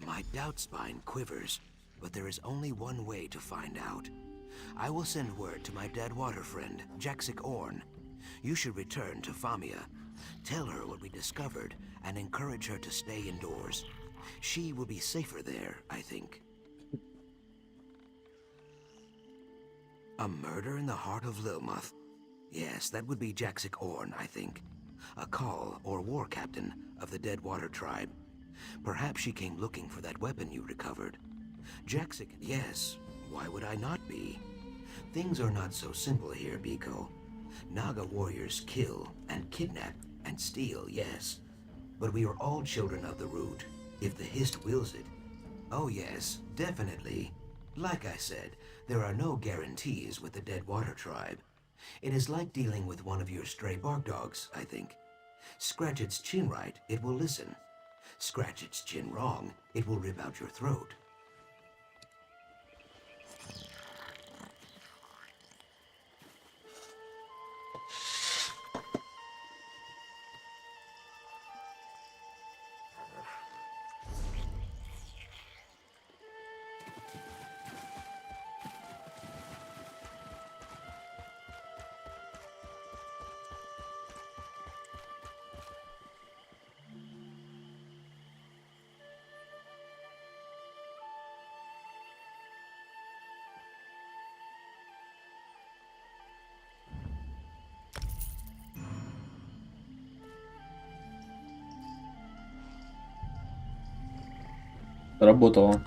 My doubt spine quivers, but there is only one way to find out. I will send word to my Deadwater friend, Jaxic Orn. You should return to Famia. Tell her what we discovered and encourage her to stay indoors. She will be safer there, I think. A murder in the heart of Lilmoth. Yes, that would be Jaxic Orn, I think. A call or war captain of the Deadwater tribe. Perhaps she came looking for that weapon you recovered. Jaxic, yes. Why would I not be? Things are not so simple here, Biko. Naga warriors kill and kidnap and steal, yes. But we are all children of the root, if the Hist wills it. Oh yes, definitely. Like I said, there are no guarantees with the Deadwater tribe. It is like dealing with one of your stray bark dogs, I think. Scratch its chin right, it will listen. Scratch its chin wrong, it will rip out your throat. Работало.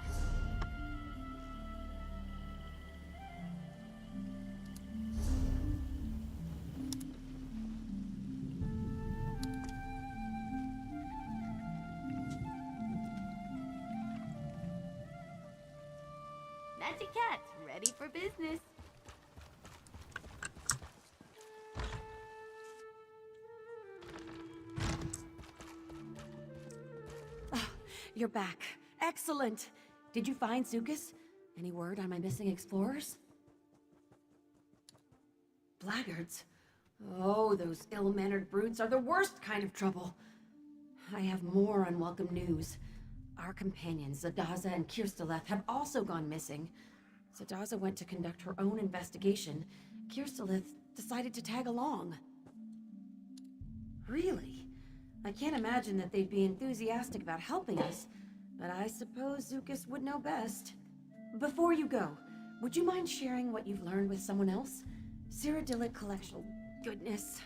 Natty cat, ready for business. You're back. Excellent. Did you find Zukas? Any word on my missing explorers? Blackguards. Oh, those ill-mannered brutes are the worst kind of trouble. I have more unwelcome news. Our companions, Zadaza and Kirsteleth, have also gone missing. Zadaza went to conduct her own investigation. Kirsteleth decided to tag along. Really? I can't imagine that they'd be enthusiastic about helping us, but I suppose Zukas would know best. Before you go, would you mind sharing what you've learned with someone else? Cyrodiilic collection. Goodness,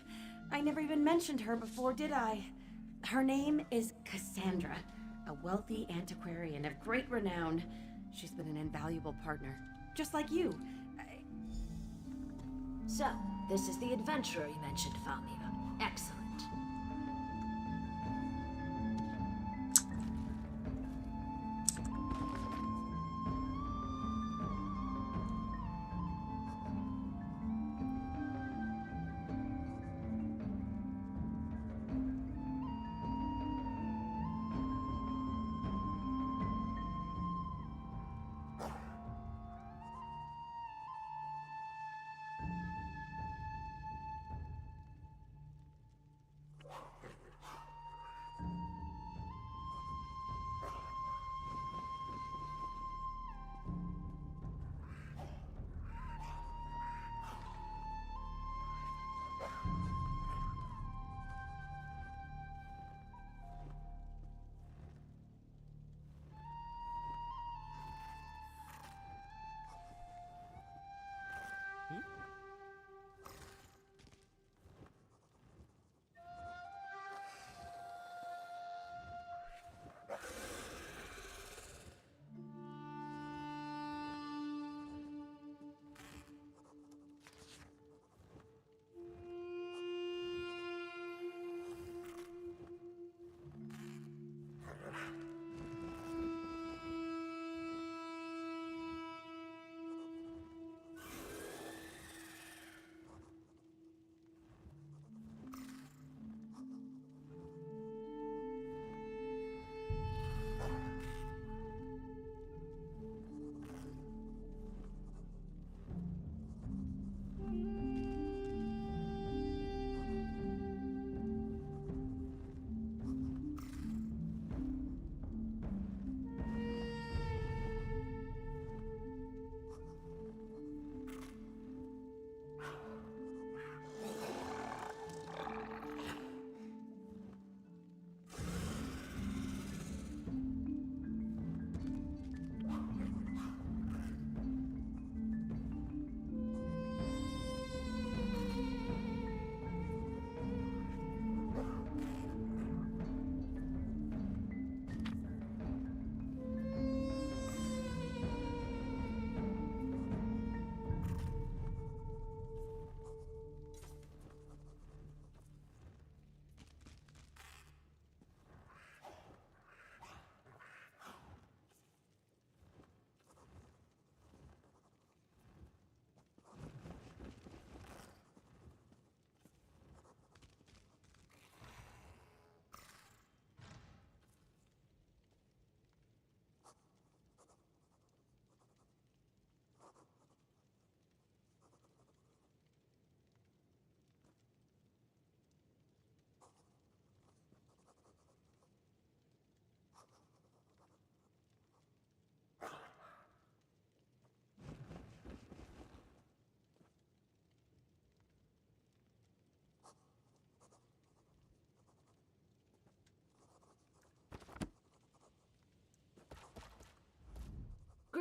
I never even mentioned her before, did I? Her name is Cassandra, a wealthy antiquarian of great renown. She's been an invaluable partner, just like you. So, this is the adventurer you mentioned, Famia. Excellent.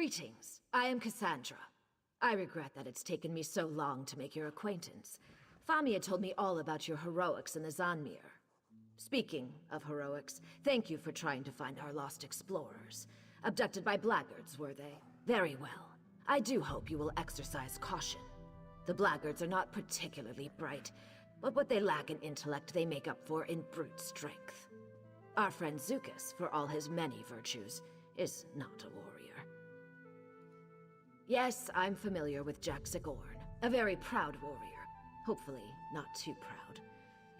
Greetings. I am Cassandra. I regret that it's taken me so long to make your acquaintance. Famia told me all about your heroics in the Zanmir. Speaking of heroics, thank you for trying to find our lost explorers. Abducted by blackguards, were they? Very well. I do hope you will exercise caution. The blackguards are not particularly bright, but what they lack in intellect they make up for in brute strength. Our friend Zukas, for all his many virtues, is not a warrior. Yes, I'm familiar with Jaxic Orn, a very proud warrior. Hopefully, not too proud.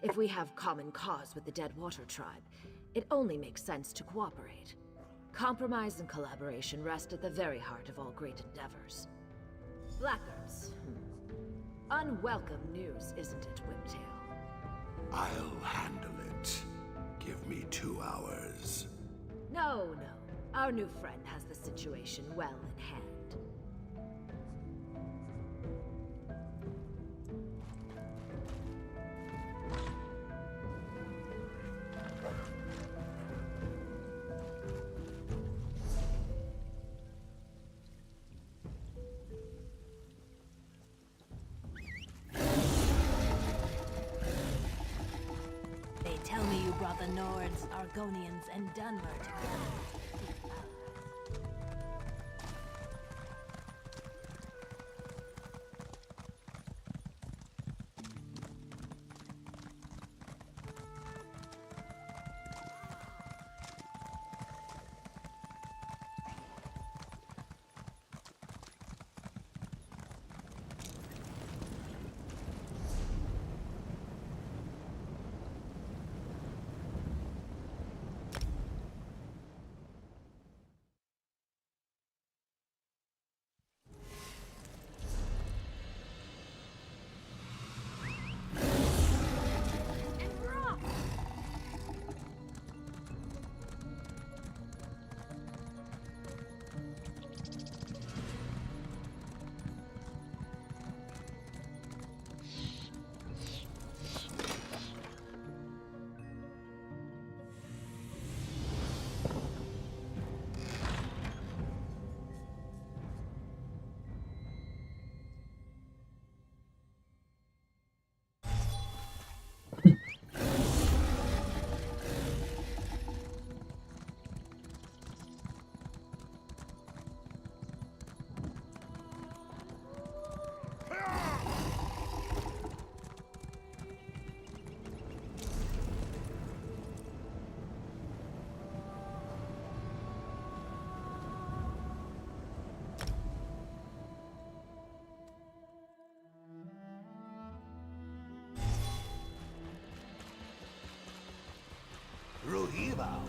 If we have common cause with the Deadwater tribe, it only makes sense to cooperate. Compromise and collaboration rest at the very heart of all great endeavors. Blackguards. Unwelcome news, isn't it, Whiptail? I'll handle it. Give me 2 hours. No. Our new friend has the situation well in hand. They tell me you brought the Nords, Argonians, and Dunmer together.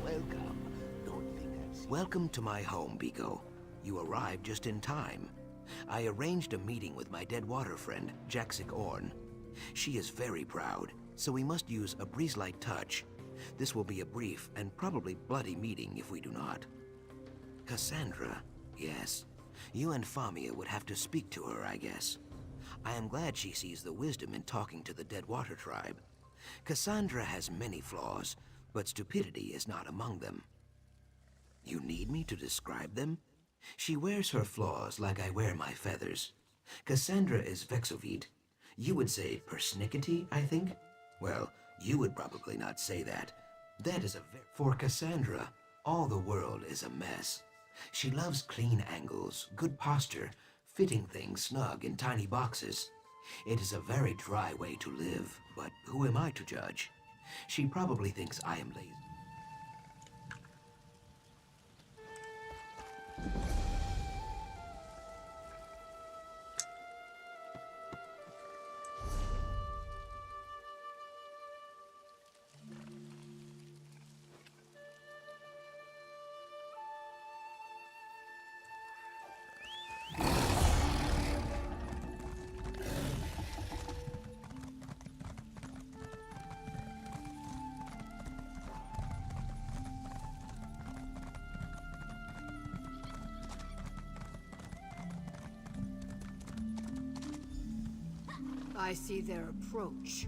Welcome. Welcome to my home, Biko. You arrived just in time. I arranged a meeting with my Deadwater friend, Jaxic Orn. She is very proud, so we must use a breeze-like touch. This will be a brief and probably bloody meeting if we do not. Cassandra, yes. You and Famia would have to speak to her, I guess. I am glad she sees the wisdom in talking to the Deadwater tribe. Cassandra has many flaws, but stupidity is not among them. You need me to describe them? She wears her flaws like I wear my feathers. Cassandra is vexovite. You would say persnickety, I think? Well, you would probably not say that. That is For Cassandra, all the world is a mess. She loves clean angles, good posture, fitting things snug in tiny boxes. It is a very dry way to live, but who am I to judge? She probably thinks I am lazy. I see their approach.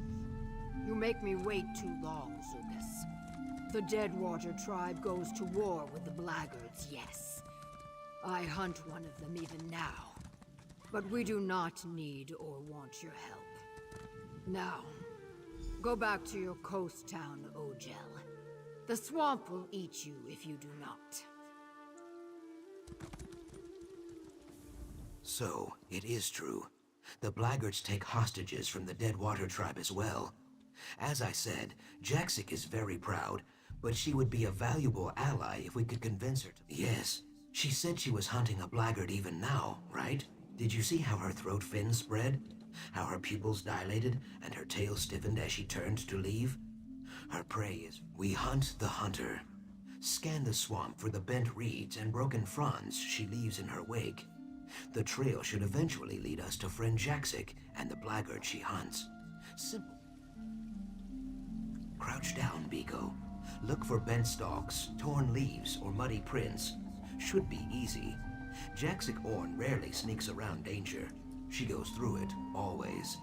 You make me wait too long, Zukas. The Deadwater tribe goes to war with the blackguards, yes. I hunt one of them even now. But we do not need or want your help. Now, go back to your coast town, Ogel. The swamp will eat you if you do not. So, it is true. The Blaggards take hostages from the Deadwater tribe as well. As I said, Jaxic is very proud, but she would be a valuable ally if we could convince her to... Yes, she said she was hunting a Blaggard even now, right? Did you see how her throat fins spread? How her pupils dilated and her tail stiffened as she turned to leave? Her prey is... We hunt the hunter. Scan the swamp for the bent reeds and broken fronds she leaves in her wake. The trail should eventually lead us to friend Jaxic and the Blaggard she hunts. Simple. Crouch down, Biko. Look for bent stalks, torn leaves, or muddy prints. Should be easy. Jaxic Orn rarely sneaks around danger. She goes through it, always.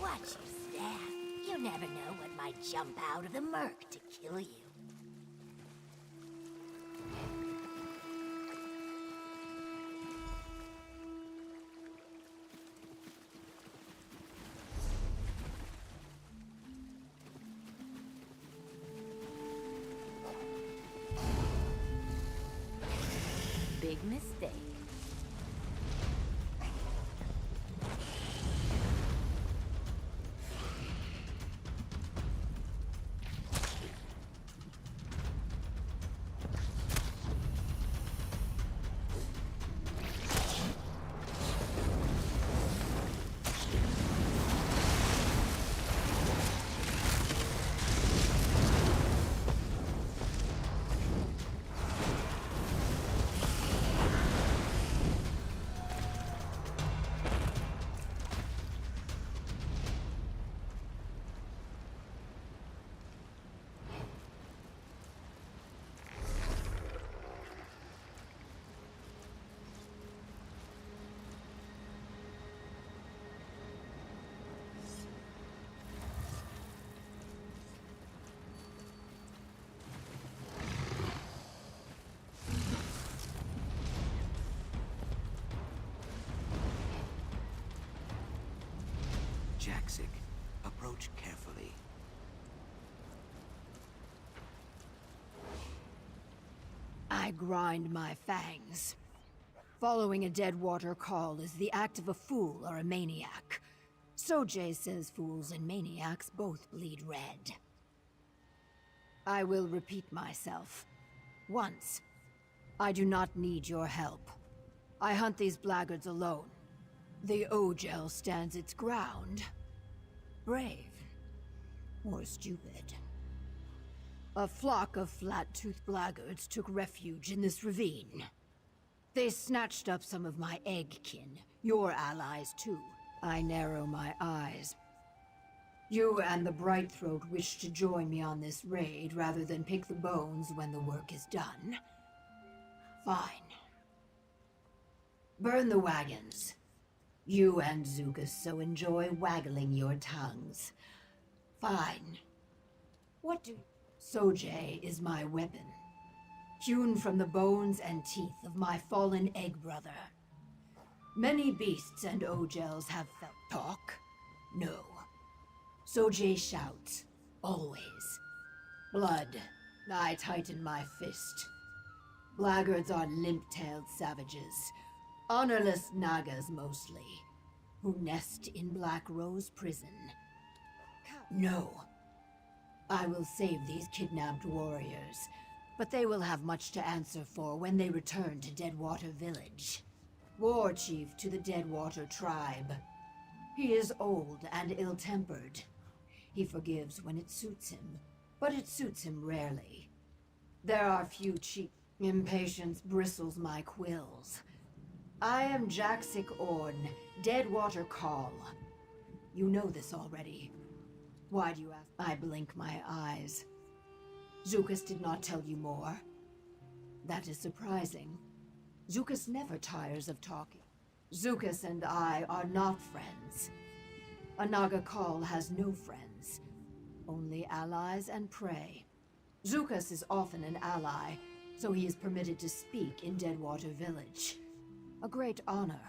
Watch your step. You never know what might jump out of the murk to kill you. Big mistake. Jaxic, approach carefully. I grind my fangs. Following a Deadwater call is the act of a fool or a maniac. Sojay says fools and maniacs both bleed red. I will repeat myself. Once. I do not need your help. I hunt these blackguards alone. The Ogel stands its ground. Brave. Or stupid. A flock of flat-toothed blackguards took refuge in this ravine. They snatched up some of my egg-kin, your allies too. I narrow my eyes. You and the Brightthroat wish to join me on this raid rather than pick the bones when the work is done. Fine. Burn the wagons. You and Zukas so enjoy waggling your tongues. Fine. What do... Sojay is my weapon. Hewn from the bones and teeth of my fallen egg brother. Many beasts and ogels have felt talk. No. Sojay shouts. Always. Blood. I tighten my fist. Blackguards are limp-tailed savages. Honorless Nagas mostly. Who nest in Black Rose Prison. No. I will save these kidnapped warriors. But they will have much to answer for when they return to Deadwater Village. War chief to the Deadwater tribe. He is old and ill-tempered. He forgives when it suits him, but it suits him rarely. There are few chief. Impatience bristles my quills. I am Jaxic Orn, Deadwater Call. You know this already. Why do you ask? I blink my eyes. Zukas did not tell you more. That is surprising. Zukas never tires of talking. Zukas and I are not friends. A Naga Call has no friends. Only allies and prey. Zukas is often an ally, so he is permitted to speak in Deadwater Village. A great honor.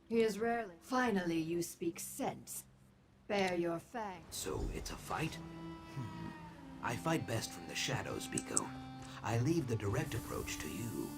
He is rarely... Finally, you speak sense. Bare your fangs. So it's a fight? I fight best from the shadows, Biko. I leave the direct approach to you.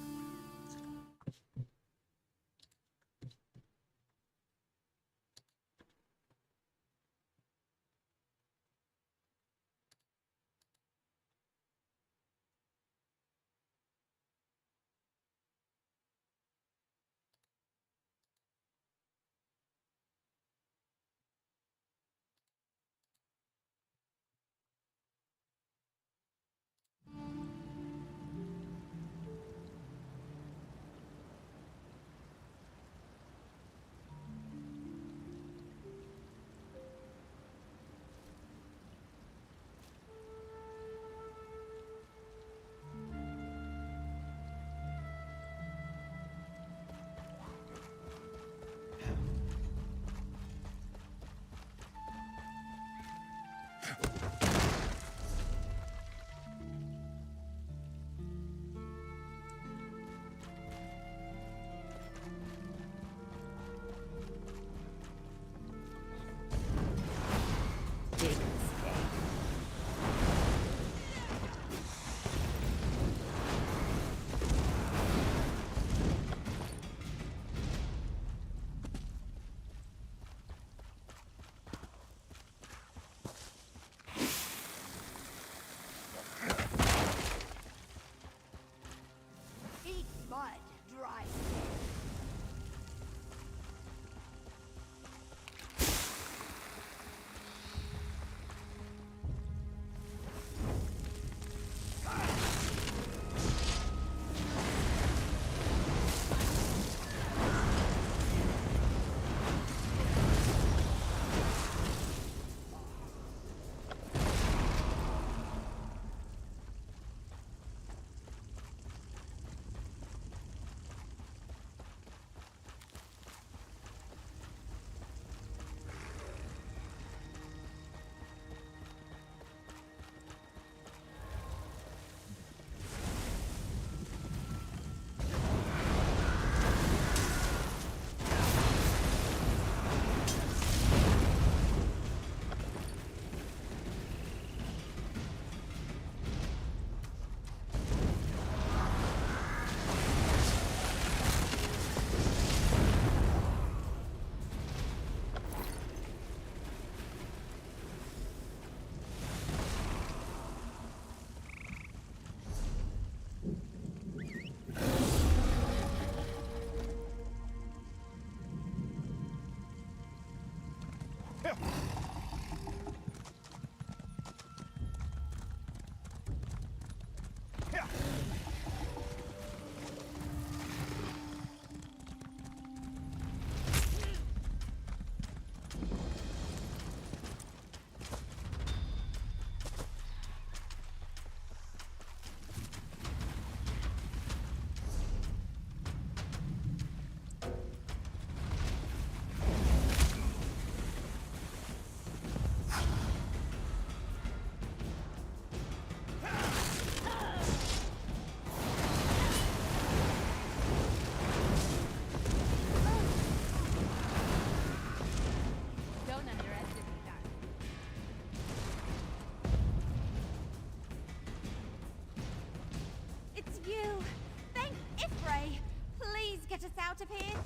get us out of here?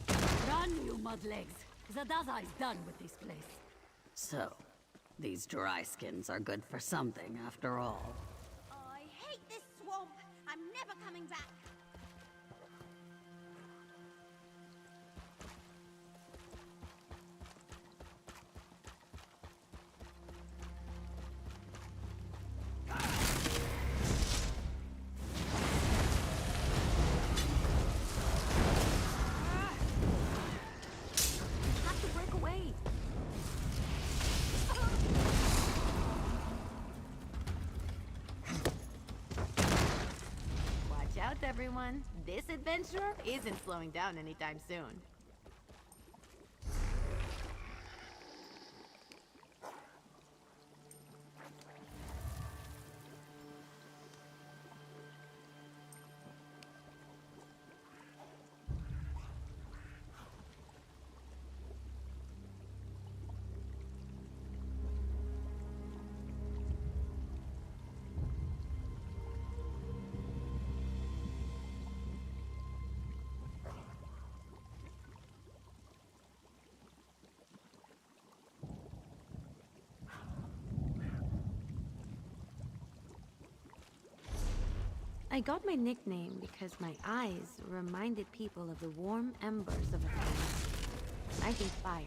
Run, you mudlegs. Zadazai's done with this place. So, these dry skins are good for something after all. I hate this swamp. I'm never coming back. Everyone, this adventurer isn't slowing down anytime soon. I got my nickname because my eyes reminded people of the warm embers of a fire. I think fire.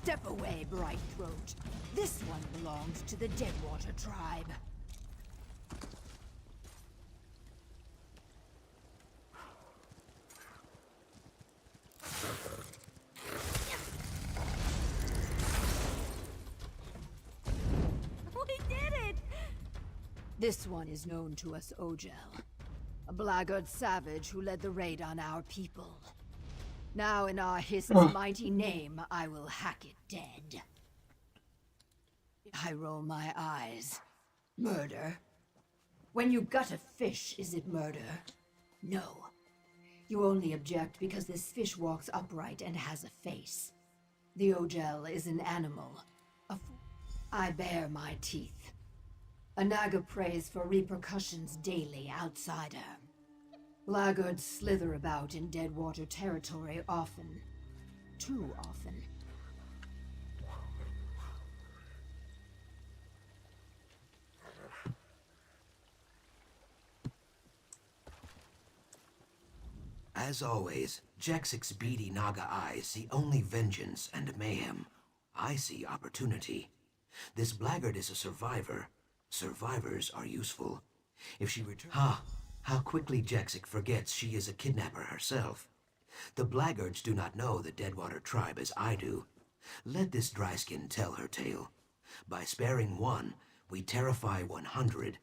Step away, Bright Throat. This one belongs to the Deadwater tribe. We did it! This one is known to us Ogel, a blackguard savage who led the raid on our people. Now in our his mighty name, I will hack it dead. I roll my eyes. Murder? When you gut a fish, is it murder? No. You only object because this fish walks upright and has a face. The Ogel is an animal. I bare my teeth. A Naga prays for repercussions daily, outsider. Blackguards slither about in Deadwater territory often. Too often. As always, Jexic's beady Naga eyes see only vengeance and mayhem. I see opportunity. This blackguard is a survivor. Survivors are useful. If she returns... How quickly Jexic forgets she is a kidnapper herself. The blackguards do not know the Deadwater tribe as I do. Let this dryskin tell her tale. By sparing one, we terrify 100.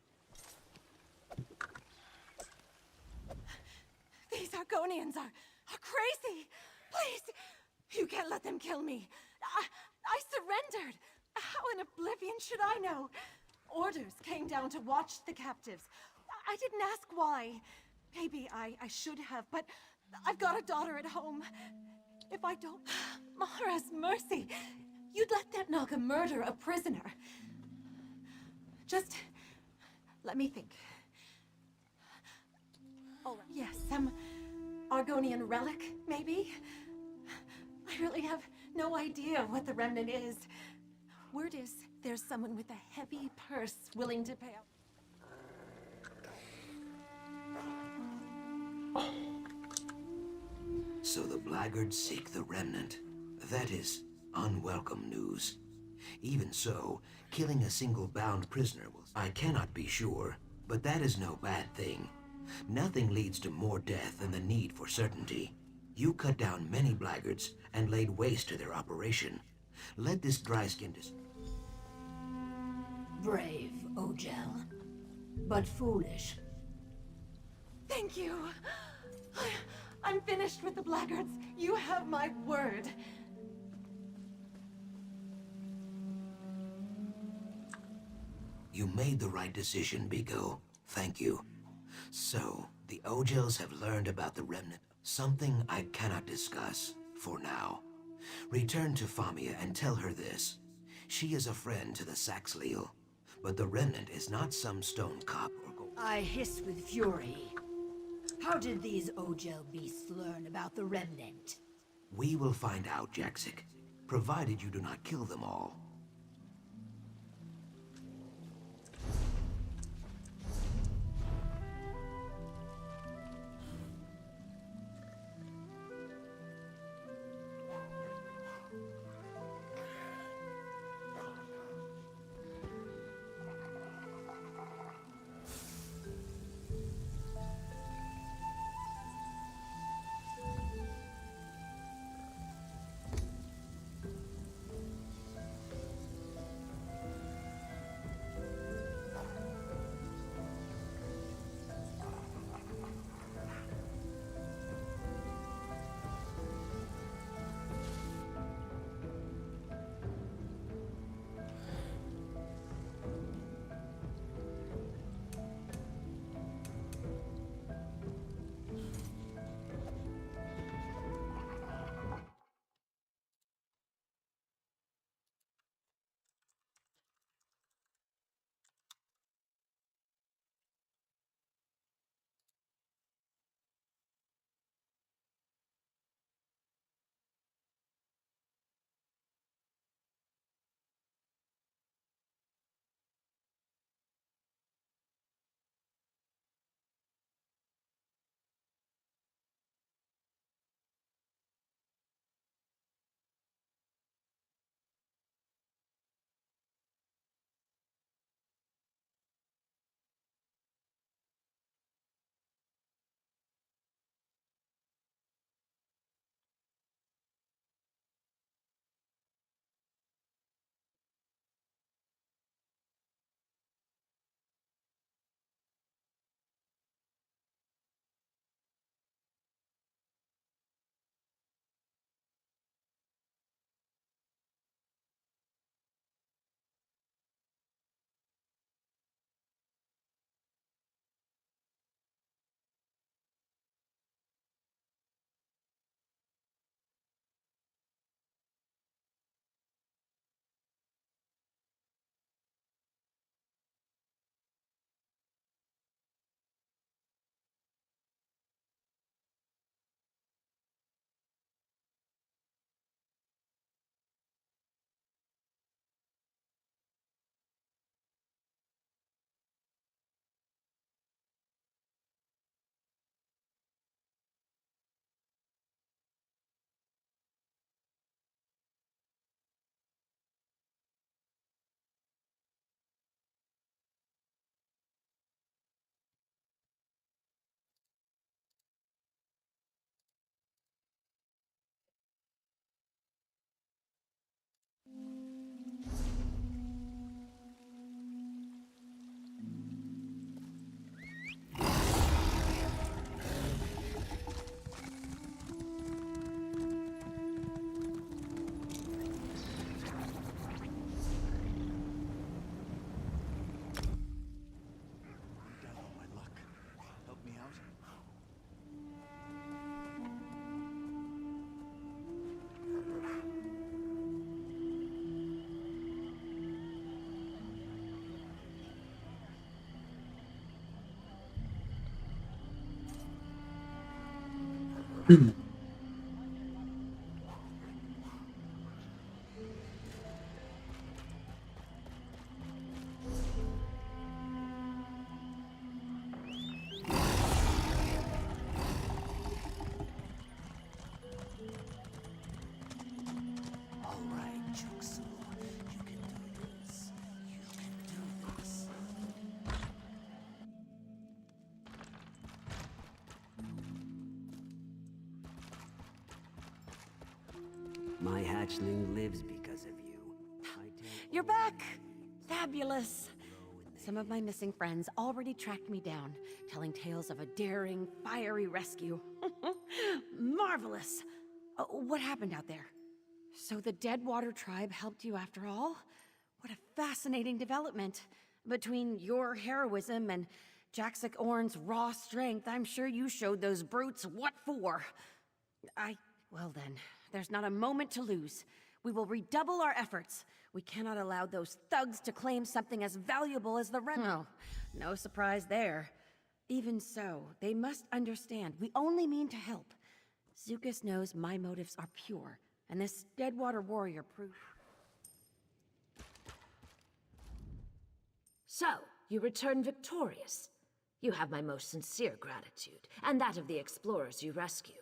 These Argonians are crazy! Please! You can't let them kill me! I surrendered! How in oblivion should I know? Orders came down to watch the captives. I didn't ask why. Maybe I should have, but I've got a daughter at home. If I don't... Mara's mercy. You'd let that Naga murder a prisoner. Just... let me think. Oh, yes, some Argonian relic, maybe? I really have no idea what the remnant is. Word is, there's someone with a heavy purse willing to pay out. So the blackguards seek the remnant. That is unwelcome news. Even so, killing a single bound prisoner will... I cannot be sure, but that is no bad thing. Nothing leads to more death than the need for certainty. You cut down many blackguards and laid waste to their operation. Let this dry-skinned... Brave, Ojel. But foolish. Thank you. I'm finished with the blackguards. You have my word. You made the right decision, Biko. Thank you. So, the Ojels have learned about the remnant. Something I cannot discuss, for now. Return to Famia and tell her this. She is a friend to the Saxleal, but the remnant is not some stone cop or gold. I hiss with fury. How did these Ojel beasts learn about the remnant? We will find out, Jaxic, provided you do not kill them all. My hatchling lives because of you. You're back! Fabulous! Some of my missing friends already tracked me down, telling tales of a daring, fiery rescue. Marvelous! What happened out there? So the Deadwater tribe helped you after all? What a fascinating development. Between your heroism and Jaxic Orn's raw strength, I'm sure you showed those brutes what for. Well then, there's not a moment to lose. We will redouble our efforts. We cannot allow those thugs to claim something as valuable as the remnant. Oh, no surprise there. Even so, they must understand we only mean to help. Zukas knows my motives are pure, and this Deadwater warrior proof. So, you return victorious. You have my most sincere gratitude, and that of the explorers you rescued.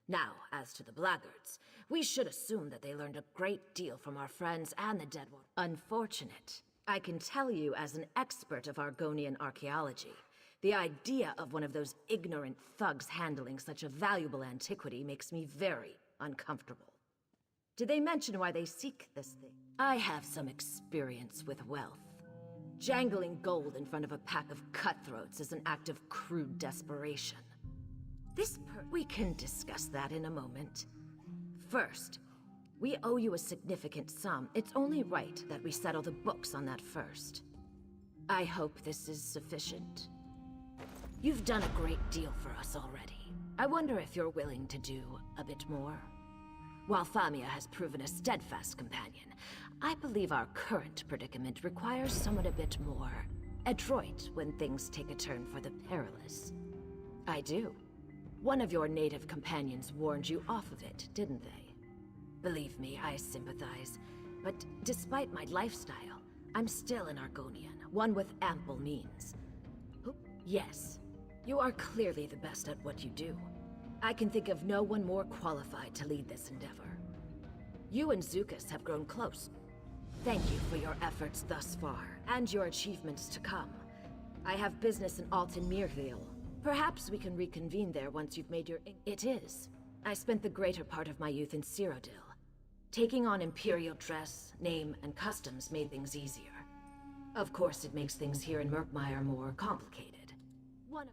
Now, as to the blackguards, we should assume that they learned a great deal from our friends and the Deadwater. Unfortunate. I can tell you as an expert of Argonian archaeology, the idea of one of those ignorant thugs handling such a valuable antiquity makes me very uncomfortable. Did they mention why they seek this thing? I have some experience with wealth. Jangling gold in front of a pack of cutthroats is an act of crude desperation. We can discuss that in a moment. First, we owe you a significant sum. It's only right that we settle the books on that first. I hope this is sufficient. You've done a great deal for us already. I wonder if you're willing to do a bit more. While Famia has proven a steadfast companion, I believe our current predicament requires someone a bit more adroit when things take a turn for the perilous. I do. One of your native companions warned you off of it, didn't they? Believe me, I sympathize. But despite my lifestyle, I'm still an Argonian, one with ample means. Yes, you are clearly the best at what you do. I can think of no one more qualified to lead this endeavor. You and Zukas have grown close. Thank you for your efforts thus far, and your achievements to come. I have business in Alton Mirville. Perhaps we can reconvene there once you've made your... It is. I spent the greater part of my youth in Cyrodiil. Taking on Imperial dress, name, and customs made things easier. Of course, it makes things here in Murkmire more complicated.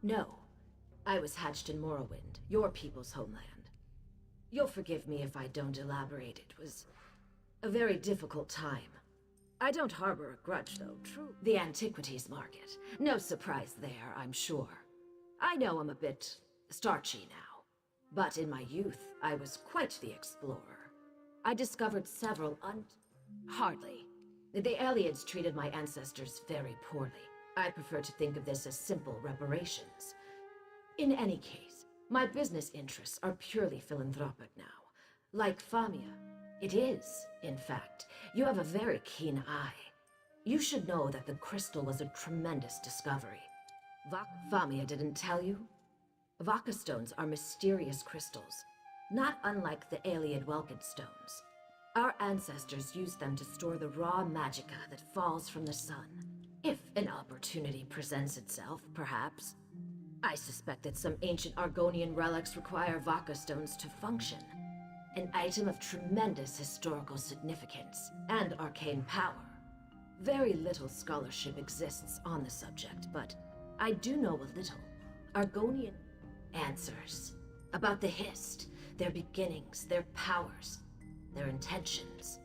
No. I was hatched in Morrowind, your people's homeland. You'll forgive me if I don't elaborate. It was a very difficult time. I don't harbor a grudge, though, true. The antiquities market. No surprise there, I'm sure. I know I'm a bit starchy now, but in my youth, I was quite the explorer. I discovered several Hardly. The Aliens treated my ancestors very poorly. I prefer to think of this as simple reparations. In any case, my business interests are purely philanthropic now. Like Famia, it is, in fact. You have a very keen eye. You should know that the crystal was a tremendous discovery. Famia didn't tell you? Vaka stones are mysterious crystals, not unlike the Aliad Welkin stones. Our ancestors used them to store the raw magicka that falls from the sun. If an opportunity presents itself, perhaps. I suspect that some ancient Argonian relics require Vaka stones to function. An item of tremendous historical significance and arcane power. Very little scholarship exists on the subject, but I do know a little. Argonian answers about the Hist, their beginnings, their powers, their intentions.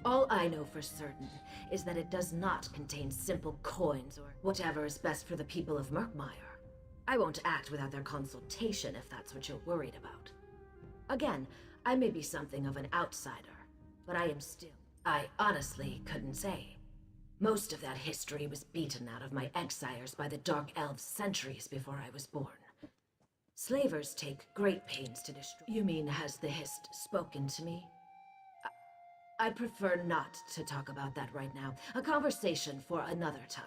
All I know for certain is that it does not contain simple coins or whatever is best for the people of Murkmire. I won't act without their consultation if that's what you're worried about. Again, I may be something of an outsider, but I honestly couldn't say. Most of that history was beaten out of my exiles by the Dark Elves centuries before I was born. Slavers take great pains to destroy. You mean, has the Hist spoken to me? I'd prefer not to talk about that right now. A conversation for another time.